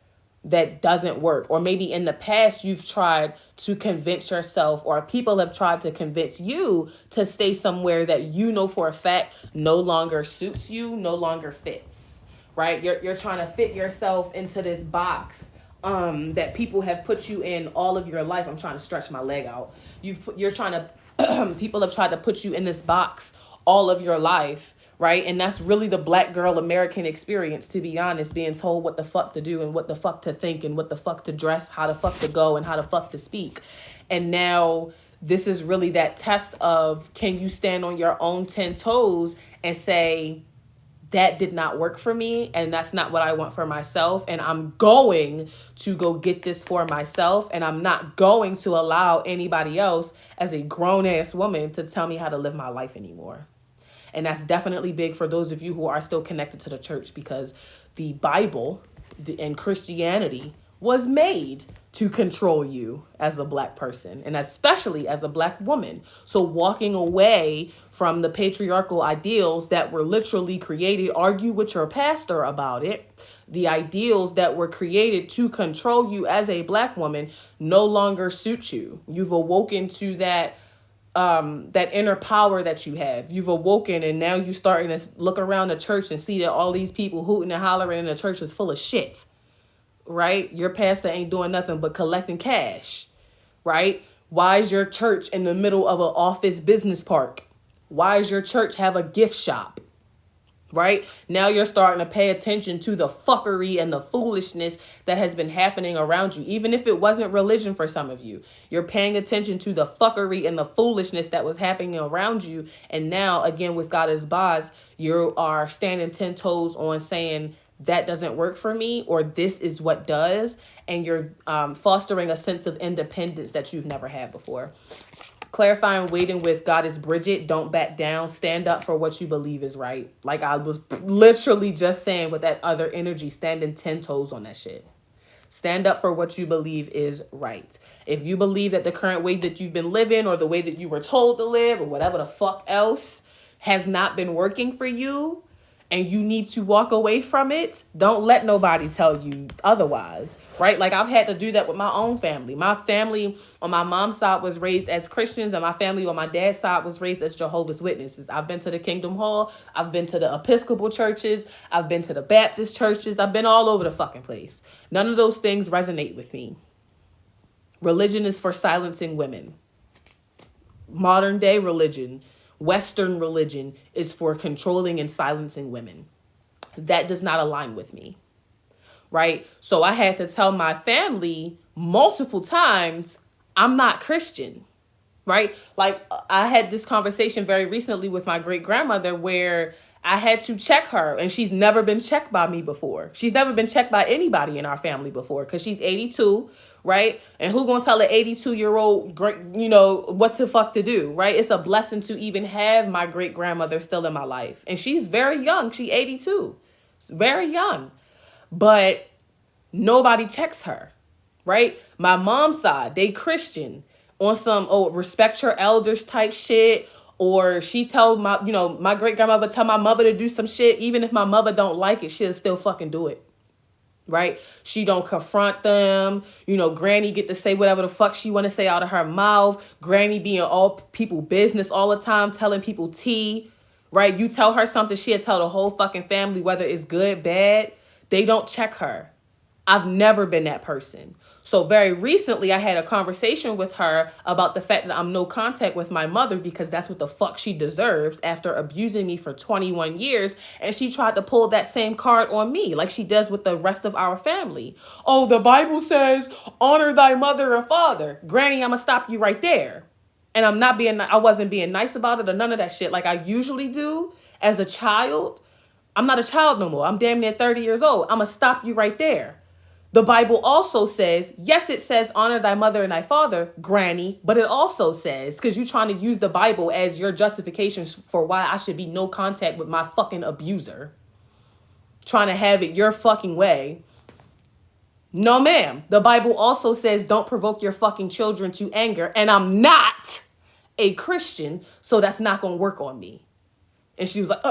that doesn't work. Or maybe in the past you've tried to convince yourself, or people have tried to convince you to stay somewhere that you know for a fact no longer suits you, no longer fits, right? You're trying to fit yourself into this box that people have put you in all of your life. I'm trying to stretch my leg out. People have tried to put you in this box all of your life, right? And that's really the Black girl American experience, to be honest, being told what the fuck to do and what the fuck to think and what the fuck to dress, how the fuck to go and how the fuck to speak. And now this is really that test of, can you stand on your own 10 toes and say, that did not work for me, and that's not what I want for myself, and I'm going to go get this for myself, and I'm not going to allow anybody else as a grown-ass woman to tell me how to live my life anymore. And that's definitely big for those of you who are still connected to the church, because the Bible and Christianity was made to control you as a Black person, and especially as a Black woman. So walking away from the patriarchal ideals that were literally created, argue with your pastor about it, the ideals that were created to control you as a Black woman no longer suit you. You've awoken to that inner power that you have. You've awoken, and now you're starting to look around the church and see that all these people hooting and hollering in the church is full of shit, right? Your pastor ain't doing nothing but collecting cash, right? Why is your church in the middle of an office business park? Why does your church have a gift shop, right? Now you're starting to pay attention to the fuckery and the foolishness that has been happening around you. Even if it wasn't religion for some of you, you're paying attention to the fuckery and the foolishness that was happening around you. And now, again, with Goddess Boz, you are standing 10 toes on saying, that doesn't work for me, or this is what does, and you're fostering a sense of independence that you've never had before. Clarifying waiting with Goddess Bridget, don't back down, stand up for what you believe is right. Like I was literally just saying with that other energy, standing 10 toes on that shit. Stand up for what you believe is right. If you believe that the current way that you've been living, or the way that you were told to live, or whatever the fuck else has not been working for you, and you need to walk away from it, don't let nobody tell you otherwise, right? Like I've had to do that with my own family. My family on my mom's side was raised as Christians, and my family on my dad's side was raised as Jehovah's Witnesses. I've been to the Kingdom Hall. I've been to the Episcopal churches. I've been to the Baptist churches. I've been all over the fucking place. None of those things resonate with me. Religion is for silencing women. Modern day religion, Western religion, is for controlling and silencing women. That does not align with me, right? So I had to tell my family multiple times, I'm not Christian, right? Like I had this conversation very recently with my great grandmother where I had to check her, and she's never been checked by me before. She's never been checked by anybody in our family before, because she's 82, right? And who gonna tell an 82-year-old, what the fuck to do, right? It's a blessing to even have my great grandmother still in my life. And she's very young. She's 82. It's very young. But nobody checks her, right? My mom's side, they Christian on some respect your elders type shit. Or she told my great grandmother tell my mother to do some shit. Even if my mother don't like it, she'll still fucking do it. Right? She don't confront them. Granny get to say whatever the fuck she want to say out of her mouth. Granny being all people business all the time, telling people tea. Right? You tell her something, she'll tell the whole fucking family, whether it's good, bad. They don't check her. I've never been that person. So very recently, I had a conversation with her about the fact that I'm no contact with my mother, because that's what the fuck she deserves after abusing me for 21 years. And she tried to pull that same card on me like she does with the rest of our family. Oh, the Bible says, honor thy mother and father. Granny, I'm going to stop you right there. And I wasn't being nice about it or none of that shit like I usually do as a child. I'm not a child no more. I'm damn near 30 years old. I'm going to stop you right there. The Bible also says, yes, it says honor thy mother and thy father, granny, but it also says, because you're trying to use the Bible as your justification for why I should be no contact with my fucking abuser, trying to have it your fucking way. No, ma'am. The Bible also says don't provoke your fucking children to anger, and I'm not a Christian, so that's not going to work on me. And she was like,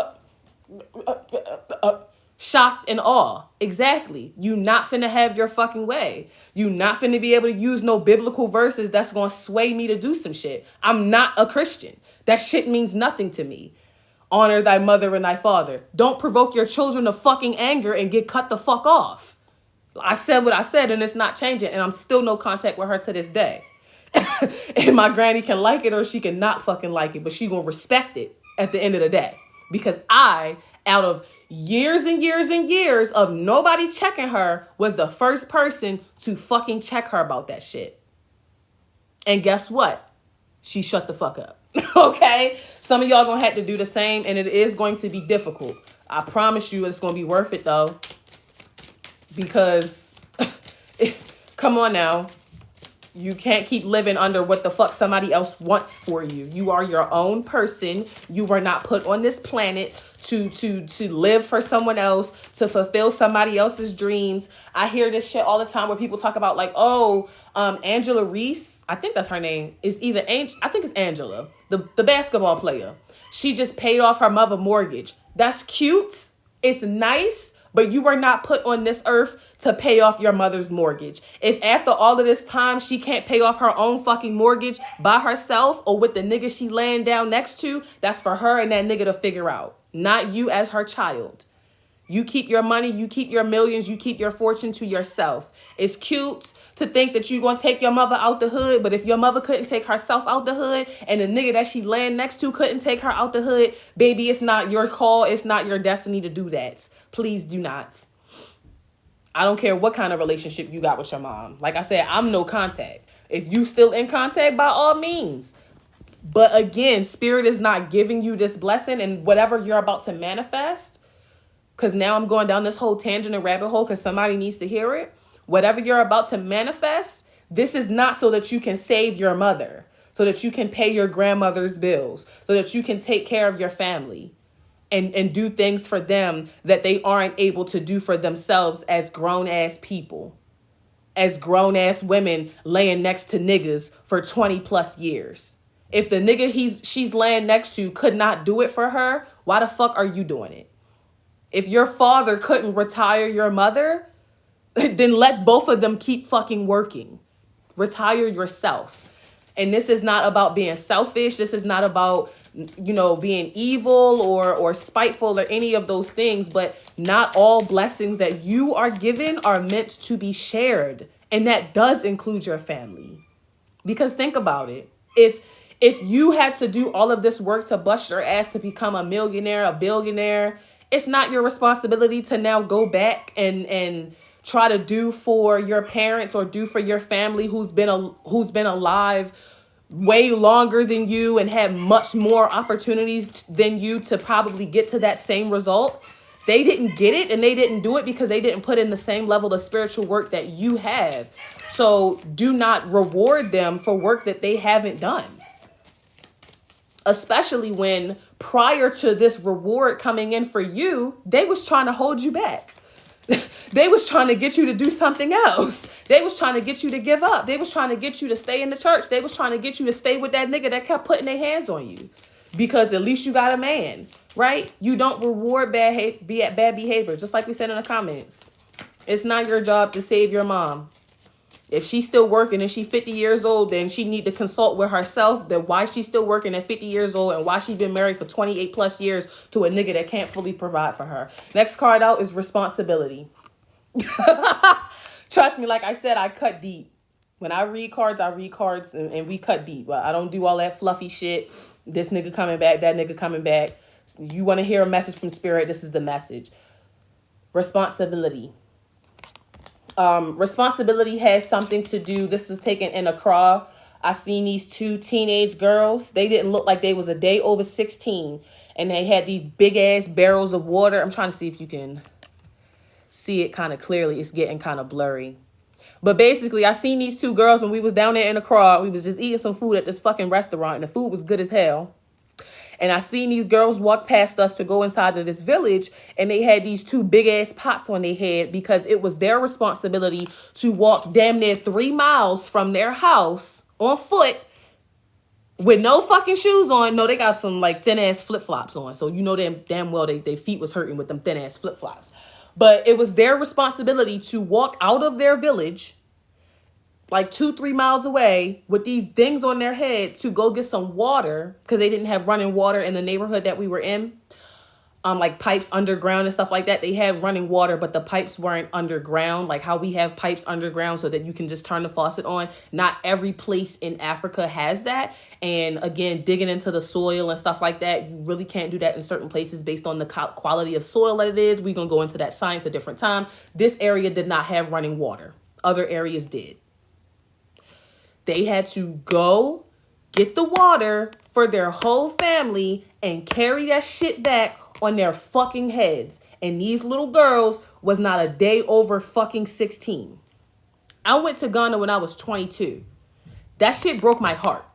shocked and awe. Exactly. You not finna have your fucking way. You not finna be able to use no biblical verses that's gonna sway me to do some shit. I'm not a Christian. That shit means nothing to me. Honor thy mother and thy father. Don't provoke your children to fucking anger and get cut the fuck off. I said what I said, and it's not changing, and I'm still no contact with her to this day. And my granny can like it or she can not fucking like it, but she gonna respect it at the end of the day. Because I, out of years and years and years of nobody checking her, was the first person to fucking check her about that shit. And guess what? She shut the fuck up. Okay? Some of y'all gonna have to do the same, and it is going to be difficult. I promise you it's gonna be worth it though. Because, come on now. You can't keep living under what the fuck somebody else wants for you. You are your own person. You were not put on this planet to live for someone else, to fulfill somebody else's dreams. I hear this shit all the time where people talk about like, Angela Reese, I think that's her name, is either I think it's Angela, the basketball player. She just paid off her mother's mortgage. That's cute. It's nice, but you were not put on this earth to pay off your mother's mortgage. If after all of this time she can't pay off her own fucking mortgage by herself or with the nigga she laying down next to, that's for her and that nigga to figure out. Not you as her child. You keep your money, you keep your millions, you keep your fortune to yourself. It's cute to think that you're going to take your mother out the hood, but if your mother couldn't take herself out the hood and the nigga that she laying next to couldn't take her out the hood, baby, it's not your call, it's not your destiny to do that. Please do not. I don't care what kind of relationship you got with your mom. Like I said, I'm no contact. If you still in contact, by all means. But again, spirit is not giving you this blessing, and whatever you're about to manifest, because now I'm going down this whole tangent and rabbit hole because somebody needs to hear it. Whatever you're about to manifest, this is not so that you can save your mother, so that you can pay your grandmother's bills, so that you can take care of your family and do things for them that they aren't able to do for themselves as grown-ass people, as grown-ass women laying next to niggas for 20 plus years. If the nigga she's laying next to could not do it for her, why the fuck are you doing it? If your father couldn't retire your mother, then let both of them keep fucking working. Retire yourself. And this is not about being selfish. This is not about, being evil or spiteful or any of those things. But not all blessings that you are given are meant to be shared. And that does include your family. Because think about it. If you had to do all of this work to bust your ass to become a millionaire, a billionaire, it's not your responsibility to now go back and try to do for your parents or do for your family who's been alive way longer than you and had much more opportunities than you to probably get to that same result. They didn't get it, and they didn't do it because they didn't put in the same level of spiritual work that you have. So do not reward them for work that they haven't done. Especially when prior to this reward coming in for you, they was trying to hold you back. They was trying to get you to do something else. They was trying to get you to give up. They was trying to get you to stay in the church. They was trying to get you to stay with that nigga that kept putting their hands on you. Because at least you got a man, right? You don't reward bad behavior. Just like we said in the comments. It's not your job to save your mom. If she's still working and she's 50 years old, then she need to consult with herself that why she's still working at 50 years old and why she's been married for 28 plus years to a nigga that can't fully provide for her. Next card out is responsibility. Trust me, like I said, I cut deep. When I read cards and we cut deep. I don't do all that fluffy shit. This nigga coming back, that nigga coming back. You want to hear a message from spirit? This is the message. Responsibility. Responsibility has something to do. This is taken in Accra. I seen these two teenage girls. They didn't look like they was a day over 16. And they had these big ass barrels of water. I'm trying to see if you can see it kind of clearly. It's getting kind of blurry. But basically, I seen these two girls when we was down there in Accra. We was just eating some food at this fucking restaurant. And the food was good as hell. And I seen these girls walk past us to go inside of this village, and they had these two big ass pots on their head because it was their responsibility to walk damn near 3 miles from their house on foot with no fucking shoes on. No, they got some like thin ass flip flops on. So you know damn well their feet was hurting with them thin ass flip flops. But it was their responsibility to walk out of their village like 2-3 miles away with these things on their head to go get some water because they didn't have running water in the neighborhood that we were in. Like pipes underground and stuff like that. They had running water, but the pipes weren't underground, like how we have pipes underground so that you can just turn the faucet on. Not every place in Africa has that. And again, digging into the soil and stuff like that, you really can't do that in certain places based on the quality of soil that it is. We're going to go into that science a different time. This area did not have running water. Other areas did. They had to go get the water for their whole family and carry that shit back on their fucking heads. And these little girls was not a day over fucking 16. I went to Ghana when I was 22. That shit broke my heart.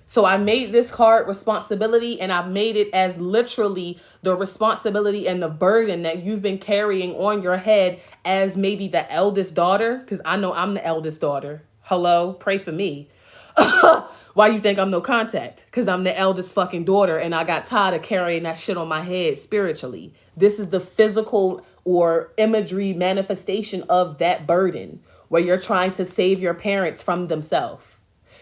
So I made this card responsibility, and I made it as literally the responsibility and the burden that you've been carrying on your head as maybe the eldest daughter. Because I know I'm the eldest daughter. Hello, pray for me. Why you think I'm no contact? Because I'm the eldest fucking daughter and I got tired of carrying that shit on my head spiritually. This is the physical or imagery manifestation of that burden where you're trying to save your parents from themselves.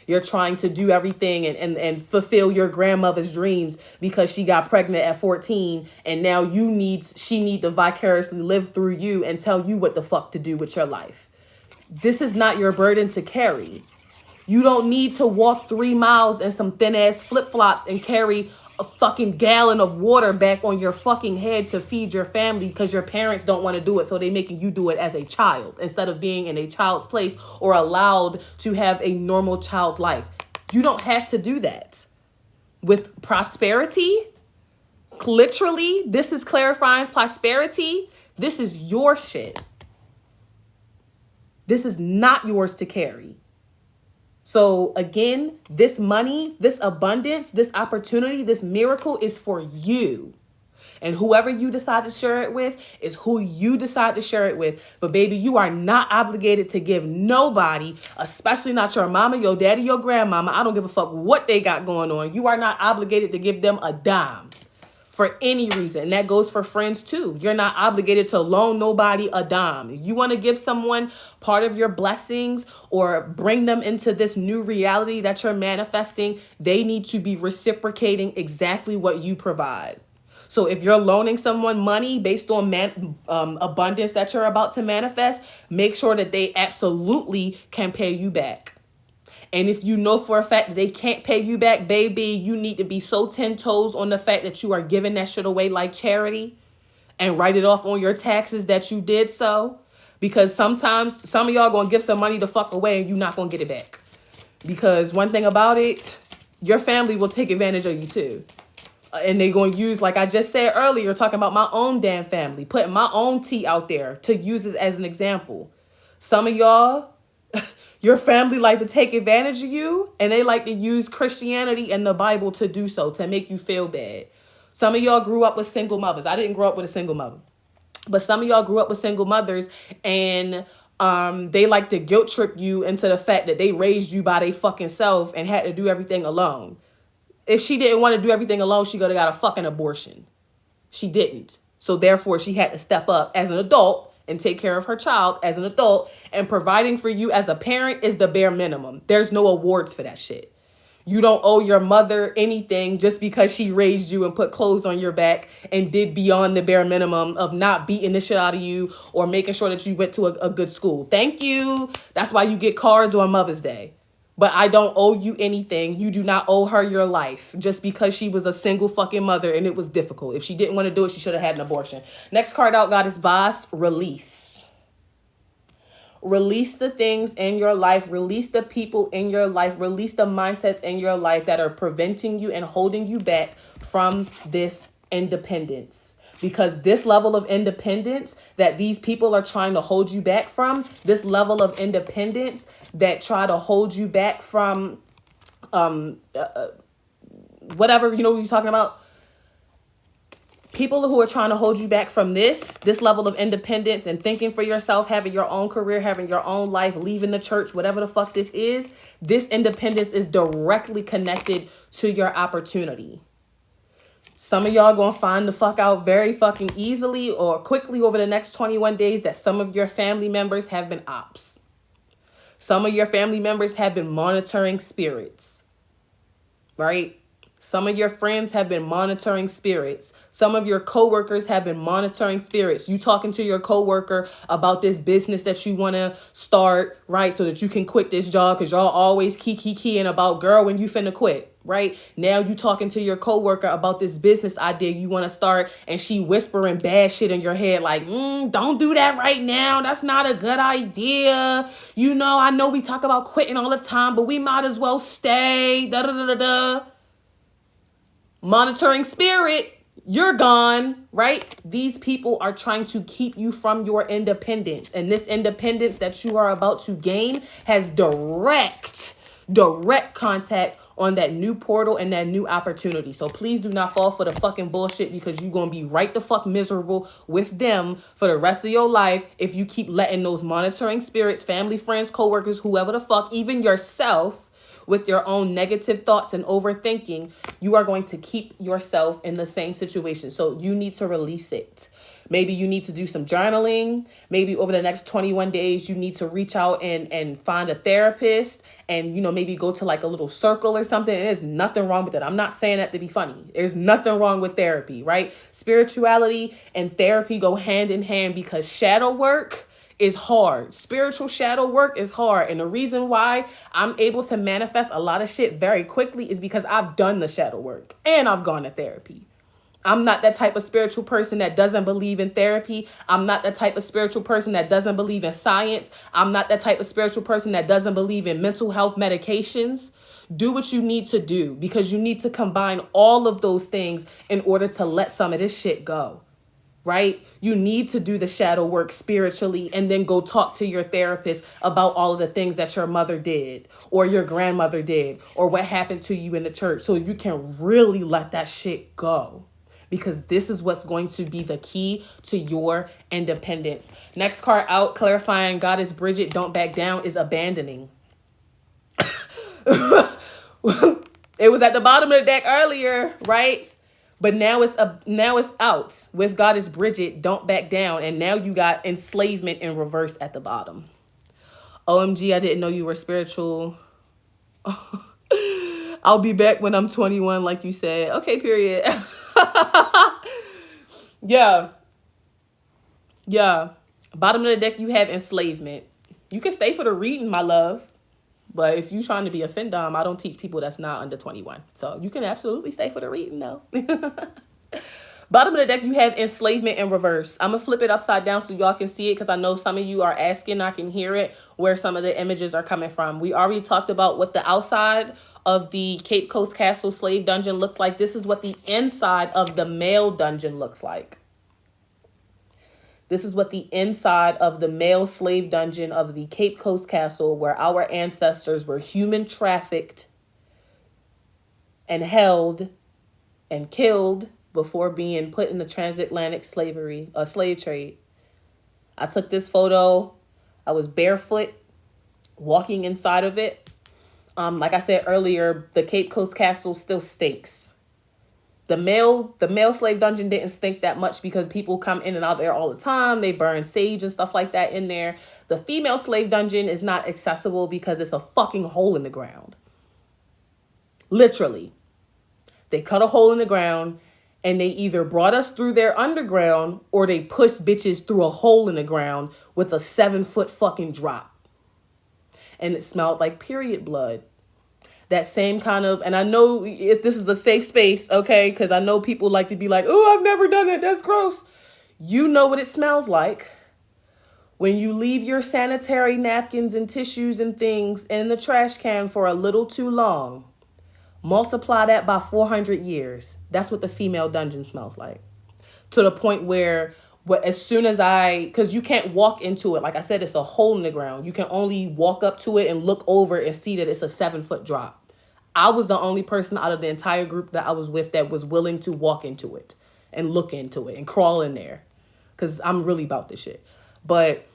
You're trying to do everything and fulfill your grandmother's dreams because she got pregnant at 14 and now she need to vicariously live through you and tell you what the fuck to do with your life. This is not your burden to carry. You don't need to walk 3 miles in some thin ass flip flops and carry a fucking gallon of water back on your fucking head to feed your family because your parents don't want to do it. So they're making you do it as a child instead of being in a child's place or allowed to have a normal child's life. You don't have to do that. With prosperity, literally, this is clarifying prosperity. This is your shit. This is not yours to carry. So again, this money, this abundance, this opportunity, this miracle is for you. And whoever you decide to share it with is who you decide to share it with. But baby, you are not obligated to give nobody, especially not your mama, your daddy, your grandmama. I don't give a fuck what they got going on. You are not obligated to give them a dime for any reason. And that goes for friends too. You're not obligated to loan nobody a dime. If you want to give someone part of your blessings or bring them into this new reality that you're manifesting, they need to be reciprocating exactly what you provide. So if you're loaning someone money based on abundance that you're about to manifest, make sure that they absolutely can pay you back. And if you know for a fact that they can't pay you back, baby, you need to be so 10 toes on the fact that you are giving that shit away like charity and write it off on your taxes that you did so. Because sometimes some of y'all going to give some money the fuck away and you're not going to get it back. Because one thing about it, your family will take advantage of you too. And they're going to use, like I just said earlier, talking about my own damn family, putting my own tea out there to use it as an example. Some of y'all, your family like to take advantage of you, and they like to use Christianity and the Bible to do so, to make you feel bad. Some of y'all grew up with single mothers. I didn't grow up with a single mother. But some of y'all grew up with single mothers, and they like to guilt trip you into the fact that they raised you by their fucking self and had to do everything alone. If she didn't want to do everything alone, she could have got a fucking abortion. She didn't. So therefore, she had to step up as an adult and take care of her child as an adult. And providing for you as a parent is the bare minimum. There's no awards for that shit. You don't owe your mother anything just because she raised you and put clothes on your back and did beyond the bare minimum of not beating the shit out of you or making sure that you went to a good school. Thank you. That's why you get cards on Mother's Day. But I don't owe you anything. You do not owe her your life just because she was a single fucking mother and it was difficult. If she didn't want to do it, she should have had an abortion. Next card out, Goddess Boss, release. Release the things in your life. Release the people in your life. Release the mindsets in your life that are preventing you and holding you back from this independence. Because this level of independence that these people are trying to hold you back from, this level of independence that try to hold you back from whatever, you know what you're talking about? People who are trying to hold you back from this level of independence and thinking for yourself, having your own career, having your own life, leaving the church, whatever the fuck this is, this independence is directly connected to your opportunity. Some of y'all gonna find the fuck out very fucking easily or quickly over the next 21 days that some of your family members have been ops. Some of your family members have been monitoring spirits, right? Some of your friends have been monitoring spirits. Some of your coworkers have been monitoring spirits. You talking to your coworker about this business that you want to start, right? So that you can quit this job because y'all always keying about, girl, when you finna quit, right? Now you talking to your coworker about this business idea you want to start and she whispering bad shit in your head like, don't do that right now. That's not a good idea. You know, I know we talk about quitting all the time, but we might as well stay. Da-da-da-da-da. Monitoring spirit, you're gone, right? These people are trying to keep you from your independence. And this independence that you are about to gain has direct contact on that new portal and that new opportunity. So please do not fall for the fucking bullshit because you're going to be right the fuck miserable with them for the rest of your life if you keep letting those monitoring spirits, family, friends, coworkers, whoever the fuck, even yourself, with your own negative thoughts and overthinking, you are going to keep yourself in the same situation. So you need to release it. Maybe you need to do some journaling. Maybe over the next 21 days, you need to reach out and find a therapist and, you know, maybe go to like a little circle or something. And there's nothing wrong with it. I'm not saying that to be funny. There's nothing wrong with therapy, right? Spirituality and therapy go hand in hand because shadow work is hard. Spiritual shadow work is hard. And the reason why I'm able to manifest a lot of shit very quickly is because I've done the shadow work and I've gone to therapy. I'm not that type of spiritual person that doesn't believe in therapy. I'm not that type of spiritual person that doesn't believe in science. I'm not that type of spiritual person that doesn't believe in mental health medications. Do what you need to do, because you need to combine all of those things in order to let some of this shit go, right? You need to do the shadow work spiritually and then go talk to your therapist about all of the things that your mother did or your grandmother did or what happened to you in the church, so you can really let that shit go. Because this is what's going to be the key to your independence. Next card out, clarifying Goddess Bridget, don't back down, is abandoning. It was at the bottom of the deck earlier, right? But now it's out with Goddess Bridget, don't back down. And now you got enslavement in reverse at the bottom. OMG, I didn't know you were spiritual. I'll be back when I'm 21, like you said. Okay, period. Yeah. Bottom of the deck, you have enslavement. You can stay for the reading, my love. But if you're trying to be a findom, I don't teach people that's not under 21. So you can absolutely stay for the reading, though. Bottom of the deck, you have enslavement in reverse. I'm going to flip it upside down so y'all can see it, because I know some of you are asking. I can hear it, where some of the images are coming from. We already talked about what the outside of the Cape Coast Castle slave dungeon looks like. This is what the inside of the male dungeon looks like. This is what the inside of the male slave dungeon of the Cape Coast Castle, where our ancestors were human trafficked and held and killed before being put in the transatlantic slave trade. I took this photo. I was barefoot walking inside of it. Like I said earlier, the Cape Coast Castle still stinks. The male slave dungeon didn't stink that much because people come in and out there all the time. They burn sage and stuff like that in there. The female slave dungeon is not accessible because it's a fucking hole in the ground. Literally. They cut a hole in the ground and they either brought us through their underground or they pushed bitches through a hole in the ground with a 7-foot fucking drop. And it smelled like period blood. That same kind of, and I know this is a safe space, okay? Because I know people like to be like, oh, I've never done it. That's gross. You know what it smells like when you leave your sanitary napkins and tissues and things in the trash can for a little too long. Multiply that by 400 years. That's what the female dungeon smells like. To the point where as soon as because you can't walk into it. Like I said, it's a hole in the ground. You can only walk up to it and look over and see that it's a 7-foot drop. I was the only person out of the entire group that I was with that was willing to walk into it and look into it and crawl in there, because I'm really about this shit. But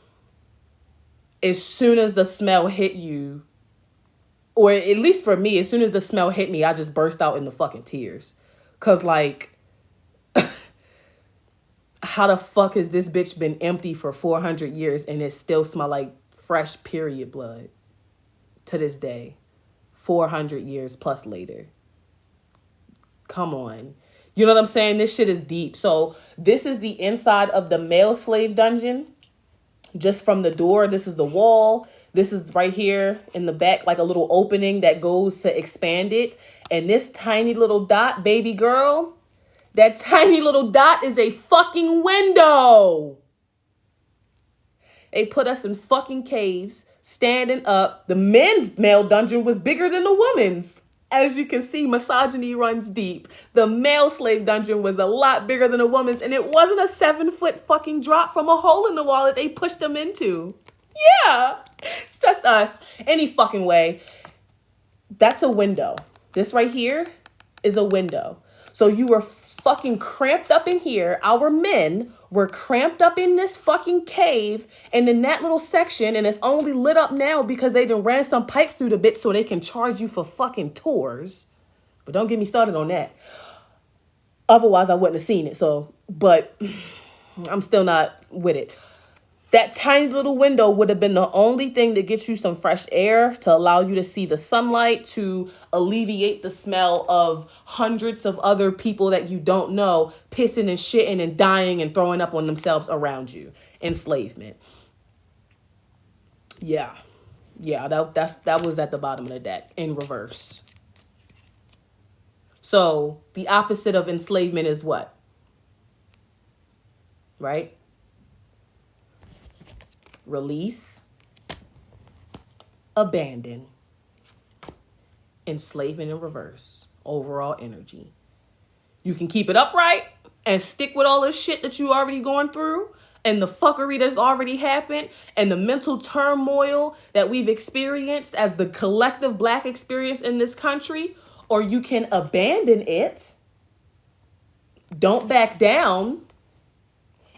as soon as the smell hit you, or at least for me, as soon as the smell hit me, I just burst out in the fucking tears. Because, like, how the fuck has this bitch been empty for 400 years and it still smell like fresh period blood to this day? 400 years plus later. Come on. You know what I'm saying? This shit is deep. So this is the inside of the male slave dungeon. Just from the door, this is the wall. This is right here in the back, like a little opening that goes to expand it. And this tiny little dot, baby girl, that tiny little dot is a fucking window. They put us in fucking caves, standing up. The men's male dungeon was bigger than the woman's. As you can see, misogyny runs deep. The male slave dungeon was a lot bigger than a woman's, and it wasn't a 7-foot fucking drop from a hole in the wall that they pushed them into. Yeah, it's just us. Any fucking way. That's a window. This right here is a window. So you were fucking cramped up in here. Our men were cramped up in this fucking cave and in that little section, and it's only lit up now because they done ran some pipes through the bitch so they can charge you for fucking tours. But don't get me started on that. Otherwise, I wouldn't have seen it. So, but I'm still not with it. That tiny little window would have been the only thing to get you some fresh air, to allow you to see the sunlight, to alleviate the smell of hundreds of other people that you don't know pissing and shitting and dying and throwing up on themselves around you. Enslavement. Yeah, that was at the bottom of the deck in reverse. So the opposite of enslavement is what? right? Release, abandon, enslavement in reverse, overall energy. You can keep it upright and stick with all this shit that you already going through and the fuckery that's already happened and the mental turmoil that we've experienced as the collective Black experience in this country, or you can abandon it, don't back down,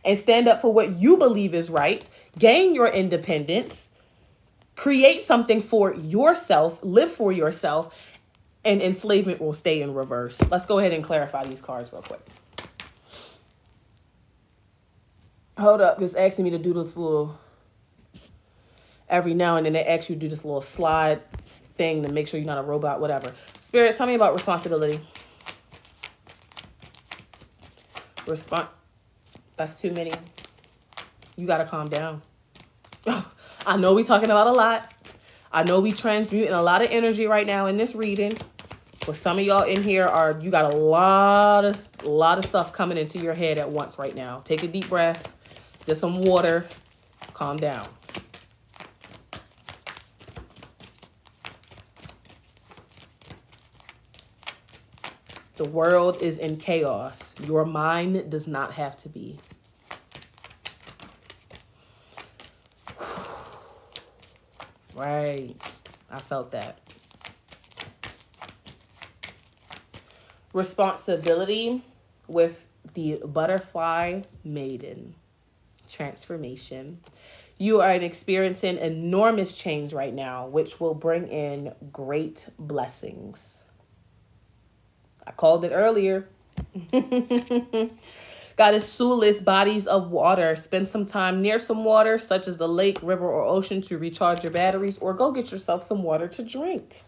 and stand up for what you believe is right, gain your independence, create something for yourself, live for yourself, and enslavement will stay in reverse. Let's go ahead and clarify these cards real quick. Hold up, just asking me to do this little, every now and then they ask you to do this little slide thing to make sure you're not a robot, whatever. Spirit, tell me about responsibility. That's too many. You got to calm down. I know we talking about a lot. I know we transmuting a lot of energy right now in this reading. But some of y'all in here you got a lot of stuff coming into your head at once right now. Take a deep breath. Get some water. Calm down. The world is in chaos. Your mind does not have to be. Right. I felt that. Responsibility with the butterfly maiden. Transformation. You are experiencing enormous change right now, which will bring in great blessings. I called it earlier. Goddess bodies of water. Spend some time near some water, such as the lake, river, or ocean, to recharge your batteries, or go get yourself some water to drink.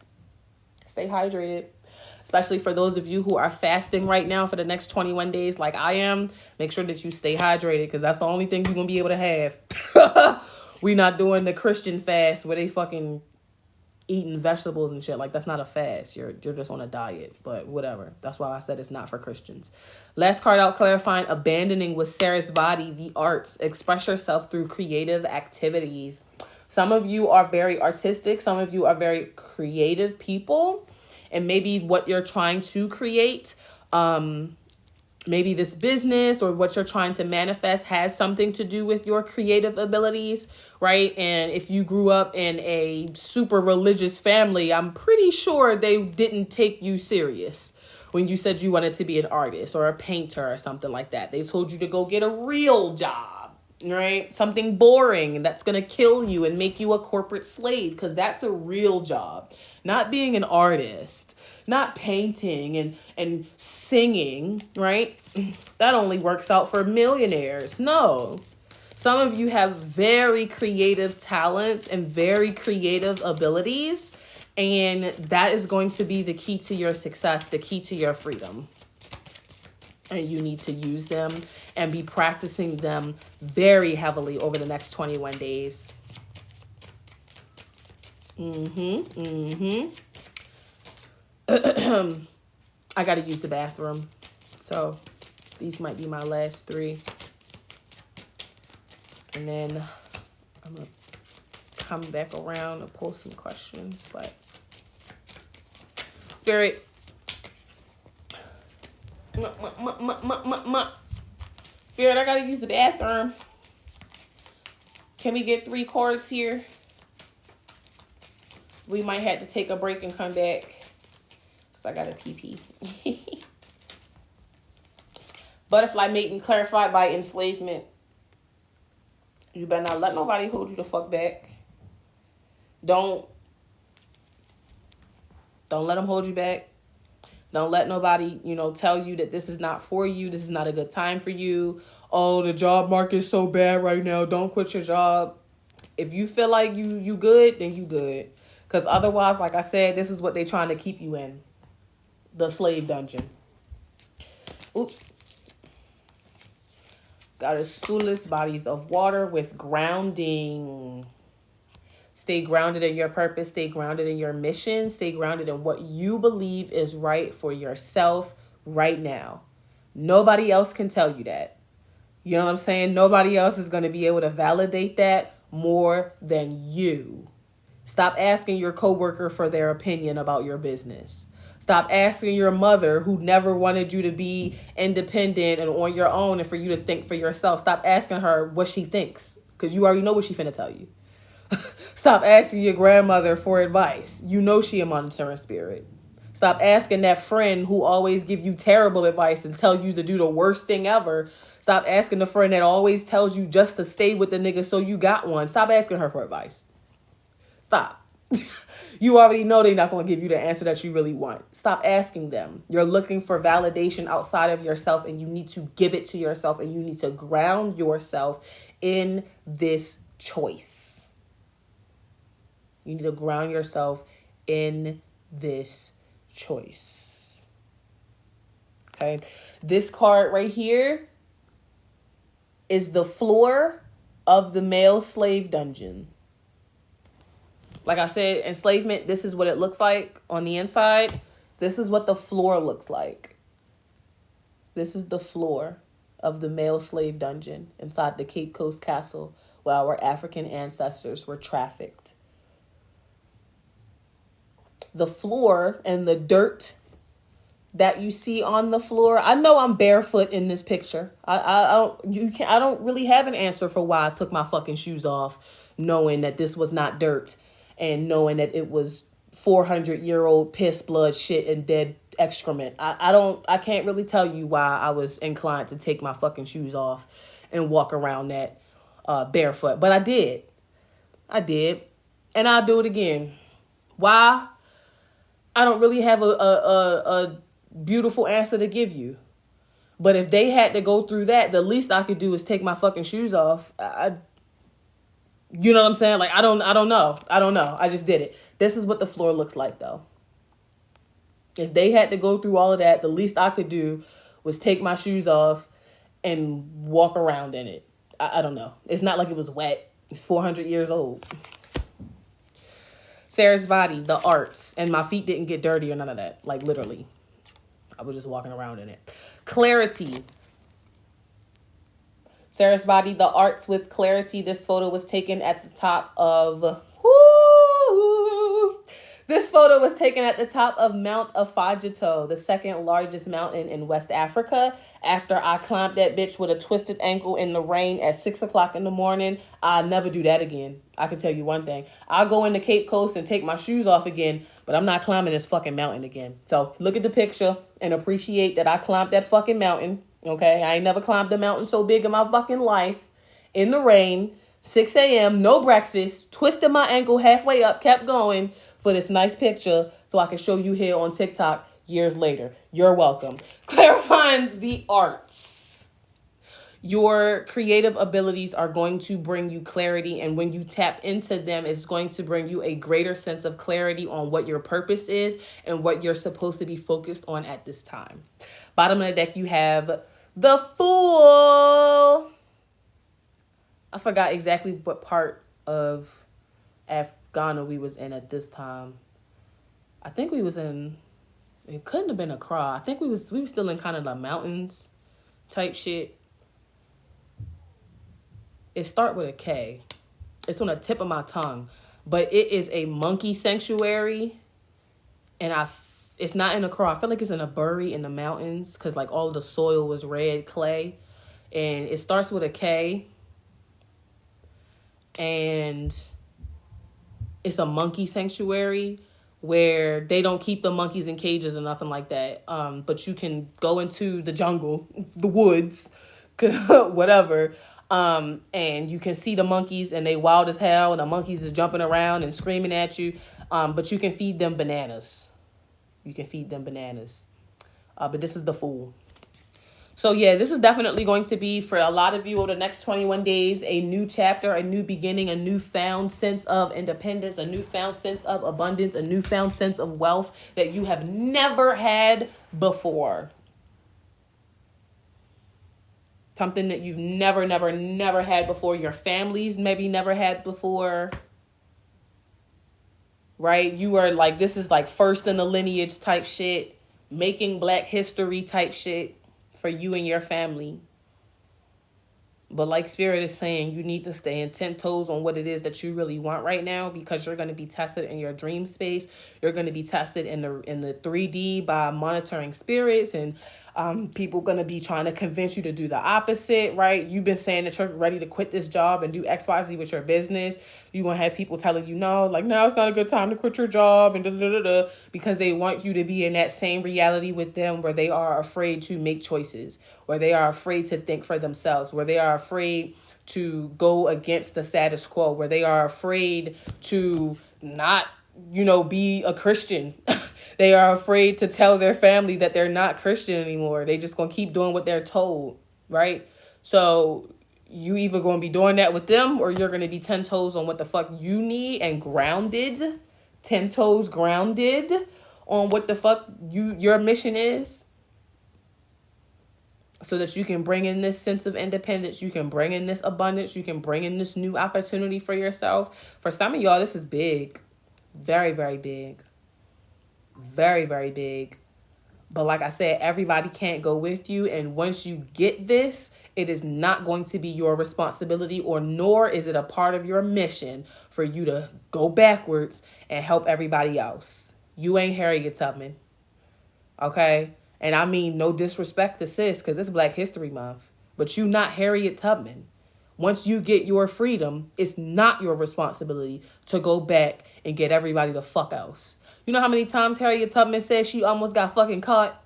Stay hydrated. Especially for those of you who are fasting right now for the next 21 days like I am, make sure that you stay hydrated because that's the only thing you're going to be able to have. We're not doing the Christian fast where they fucking eating vegetables and shit. Like, that's not a fast. You're just on a diet, but whatever. That's why I said it's not for Christians. Last card out, clarifying abandoning with Sarasvati, the arts. Express yourself through creative activities. Some of you are very artistic. Some of you are very creative people. And maybe what you're trying to create, maybe this business or what you're trying to manifest has something to do with your creative abilities, right? And if you grew up in a super religious family, I'm pretty sure they didn't take you serious when you said you wanted to be an artist or a painter or something like that. They told you to go get a real job, right? Something boring that's going to kill you and make you a corporate slave, because that's a real job. Not being an artist, not painting and singing, right? That only works out for millionaires. No. Some of you have very creative talents and very creative abilities, and that is going to be the key to your success, the key to your freedom. And you need to use them and be practicing them very heavily over the next 21 days. I got to use the bathroom. So these might be my last three. And then I'm going to come back around and pull some questions. But Spirit. Spirit, I got to use the bathroom. Can we get 3 cards here? We might have to take a break and come back because I got a pee. Butterfly mating clarified by enslavement. You better not let nobody hold you the fuck back. Don't let them hold you back. Don't let nobody, tell you that this is not for you. This is not a good time for you. Oh, the job market's so bad right now. Don't quit your job. If you feel like you good, then you good. Because otherwise, like I said, this is what they're trying to keep you in. The slave dungeon. Oops. Goddess bodies of water with grounding. Stay grounded in your purpose. Stay grounded in your mission. Stay grounded in what you believe is right for yourself right now. Nobody else can tell you that. You know what I'm saying? Nobody else is going to be able to validate that more than you. Stop asking your coworker for their opinion about your business. Stop asking your mother, who never wanted you to be independent and on your own and for you to think for yourself. Stop asking her what she thinks, because you already know what she's finna tell you. Stop asking your grandmother for advice. You know she a monitoring spirit. Stop asking that friend who always give you terrible advice and tell you to do the worst thing ever. Stop asking the friend that always tells you just to stay with the nigga so you got one. Stop asking her for advice. Stop. You already know they're not going to give you the answer that you really want. Stop asking them. You're looking for validation outside of yourself, and you need to give it to yourself, and you need to ground yourself in this choice. You need to ground yourself in this choice. Okay. This card right here is the floor of the male slave dungeon. Like I said, enslavement, this is what it looks like on the inside. This is what the floor looks like. This is the floor of the male slave dungeon inside the Cape Coast Castle where our African ancestors were trafficked. The floor and the dirt that you see on the floor. I know I'm barefoot in this picture. I don't really have an answer for why I took my fucking shoes off, knowing that this was not dirt and knowing that it was 400-year-old piss, blood, shit, and dead excrement. I can't really tell you why I was inclined to take my fucking shoes off and walk around that barefoot, but I did. And I'll do it again. Why? I don't really have a beautiful answer to give you. But if they had to go through that, the least I could do is take my fucking shoes off. You know what I'm saying? Like, I don't know. I just did it. This is what the floor looks like, though. If they had to go through all of that, the least I could do was take my shoes off and walk around in it. I don't know. It's not like it was wet. It's 400 years old. Sarasvati, the arts. And my feet didn't get dirty or none of that. Like, literally. I was just walking around in it. Clarity. Sarasvati, the arts with clarity. This photo was taken at the top of... This photo was taken at the top of Mount Afajito, the second largest mountain in West Africa. After I climbed that bitch with a twisted ankle in the rain at 6 o'clock in the morning, I'll never do that again. I can tell you one thing. I'll go into Cape Coast and take my shoes off again, but I'm not climbing this fucking mountain again. So look at the picture and appreciate that I climbed that fucking mountain. Okay, I ain't never climbed a mountain so big in my fucking life. In the rain, 6 a.m., no breakfast, twisted my ankle halfway up, kept going for this nice picture so I can show you here on TikTok years later. You're welcome. Clarifying the arts. Your creative abilities are going to bring you clarity, and when you tap into them, it's going to bring you a greater sense of clarity on what your purpose is and what you're supposed to be focused on at this time. Bottom of the deck, you have the Fool. I forgot exactly what part of Ghana we was in at this time. I think we was in, it couldn't have been Accra. I think we were still in kind of the mountains type shit. It start with a K. It's on the tip of my tongue, but it is a monkey sanctuary, and it's not in Accra. I feel like it's in a bury in the mountains because like all of the soil was red clay, and it starts with a K, and it's a monkey sanctuary where they don't keep the monkeys in cages or nothing like that. But you can go into the jungle, the woods, whatever. And you can see the monkeys and they wild as hell. And the monkeys is jumping around and screaming at you. But you can feed them bananas. But this is the Fool. So yeah, this is definitely going to be, for a lot of you over the next 21 days, a new chapter, a new beginning, a newfound sense of independence, a newfound sense of abundance, a newfound sense of wealth that you have never had before. Something that you've never had before. Your families maybe never had before. Right? You are like, this is like first in the lineage type shit. Making Black history type shit. For you and your family. But like Spirit is saying, you need to stay in 10 toes on what it is that you really want right now, because you're going to be tested in your dream space. You're going to be tested in the 3D by monitoring spirits, and people going to be trying to convince you to do the opposite, right? You've been saying that you're ready to quit this job and do XYZ with your business. You're going to have people telling you, no, like, no, it's not a good time to quit your job, and da-da-da-da, because they want you to be in that same reality with them, where they are afraid to make choices, where they are afraid to think for themselves, where they are afraid to go against the status quo, where they are afraid to not, be a Christian. They are afraid to tell their family that they're not Christian anymore. They just going to keep doing what they're told, right? So you either going to be doing that with them, or you're going to be 10 toes on what the fuck you need and grounded, 10 toes grounded on what the fuck your mission is, so that you can bring in this sense of independence. You can bring in this abundance. You can bring in this new opportunity for yourself. For some of y'all, this is big. Very, very big. Very, very big. But like I said, everybody can't go with you. And once you get this, it is not going to be your responsibility, or nor is it a part of your mission for you to go backwards and help everybody else. You ain't Harriet Tubman. Okay? And I mean no disrespect to sis, because it's Black History Month. But you not Harriet Tubman. Once you get your freedom, it's not your responsibility to go back and get everybody the fuck else. You know how many times Harriet Tubman said she almost got fucking caught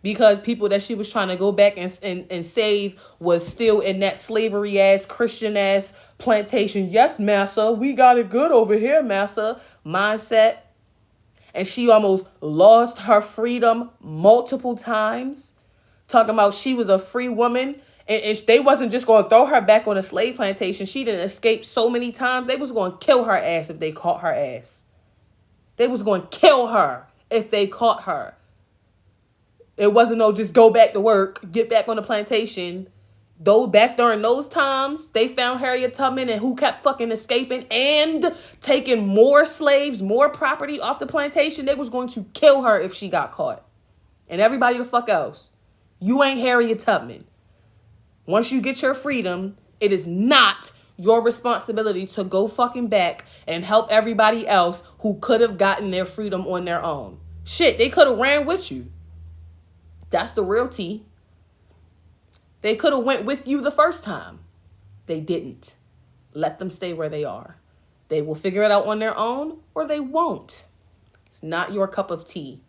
because people that she was trying to go back and save was still in that slavery ass, Christian ass plantation. Yes, massa, we got it good over here, massa mindset. And she almost lost her freedom multiple times, talking about she was a free woman. And they wasn't just going to throw her back on a slave plantation. She didn't escape so many times. They was going to kill her ass if they caught her ass. They was going to kill her if they caught her. It wasn't no just go back to work, get back on the plantation. Though back during those times, they found Harriet Tubman, and who kept fucking escaping and taking more slaves, more property off the plantation. They was going to kill her if she got caught. And everybody the fuck else. You ain't Harriet Tubman. Once you get your freedom, it is not your responsibility to go fucking back and help everybody else who could have gotten their freedom on their own. Shit, they could have ran with you. That's the real tea. They could have went with you the first time. They didn't. Let them stay where they are. They will figure it out on their own, or they won't. It's not your cup of tea.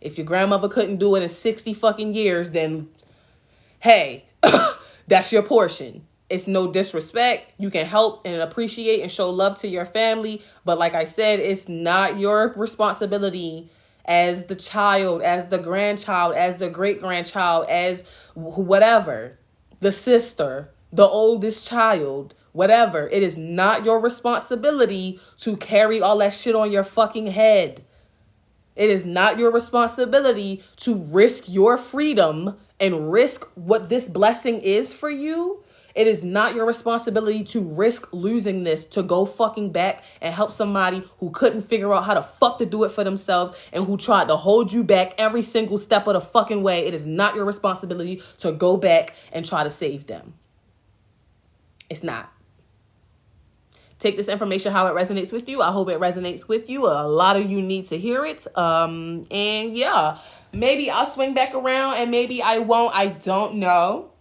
If your grandmother couldn't do it in 60 fucking years, then hey, that's your portion. It's no disrespect. You can help and appreciate and show love to your family. But like I said, it's not your responsibility as the child, as the grandchild, as the great-grandchild, as whatever, the sister, the oldest child, whatever. It is not your responsibility to carry all that shit on your fucking head. It is not your responsibility to risk your freedom and risk what this blessing is for you. It is not your responsibility to risk losing this to go fucking back and help somebody who couldn't figure out how to fuck to do it for themselves and who tried to hold you back every single step of the fucking way. It is not your responsibility to go back and try to save them. It's not. Take this information how it resonates with you. I hope it resonates with you. A lot of you need to hear it. And yeah, maybe I'll swing back around and maybe I won't. I don't know.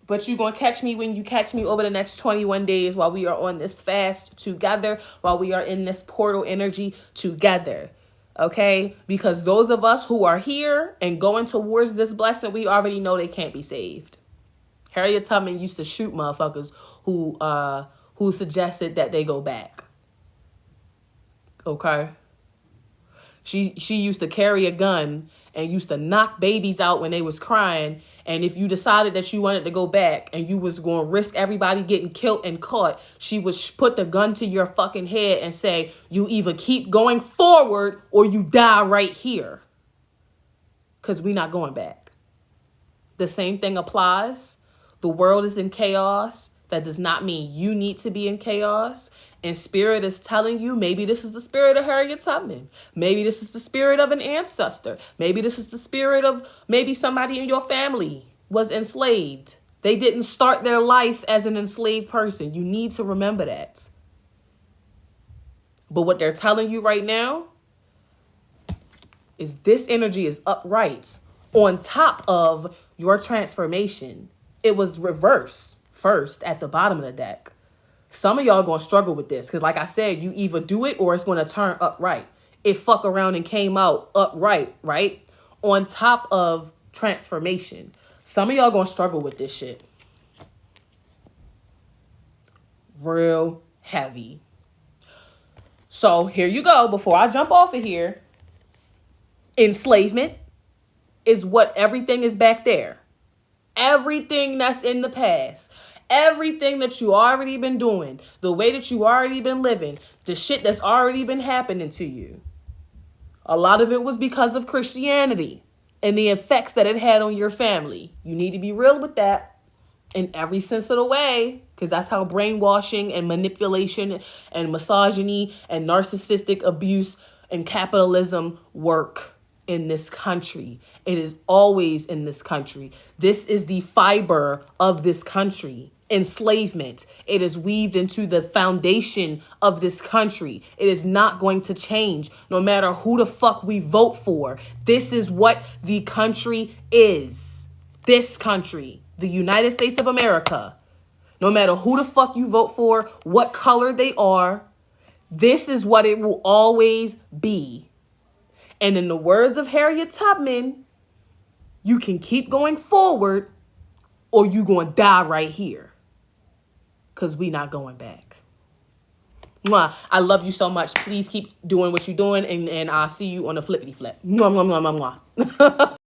But you're going to catch me when you catch me over the next 21 days while we are on this fast together, while we are in this portal energy together. Okay? Because those of us who are here and going towards this blessing, we already know they can't be saved. Harriet Tubman used to shoot motherfuckers who suggested that they go back. Okay? She used to carry a gun and used to knock babies out when they was crying. And if you decided that you wanted to go back and you was going to risk everybody getting killed and caught, she would put the gun to your fucking head and say, you either keep going forward or you die right here. Because we're not going back. The same thing applies. The world is in chaos. That does not mean you need to be in chaos. And spirit is telling you, maybe this is the spirit of Harriet Tubman. Maybe this is the spirit of an ancestor. Maybe this is the spirit of maybe somebody in your family was enslaved. They didn't start their life as an enslaved person. You need to remember that. But what they're telling you right now is this energy is upright on top of your transformation. It was reversed first at the bottom of the deck. Some of y'all going to struggle with this because, like I said, you either do it or it's going to turn upright. It fuck around and came out upright, right? On top of transformation. Some of y'all going to struggle with this shit. Real heavy. So here you go. Before I jump off of here, enslavement is what everything is back there. Everything that's in the past. Everything that you already been doing. The way that you already been living. The shit that's already been happening to you. A lot of it was because of Christianity and the effects that it had on your family. You need to be real with that in every sense of the way, because that's how brainwashing and manipulation and misogyny and narcissistic abuse and capitalism work in this country. It is always in this country. This is the fiber of this country. Enslavement. It is weaved into the foundation of this country. It is not going to change no matter who the fuck we vote for. This is what the country is. This country, the United States of America. No matter who the fuck you vote for, what color they are, this is what it will always be. And in the words of Harriet Tubman, you can keep going forward or you going to die right here. Because we not going back. Mwah. I love you so much. Please keep doing what you're doing. And I'll see you on the flippity flip. Mwah, mwah, mwah, mwah, mwah.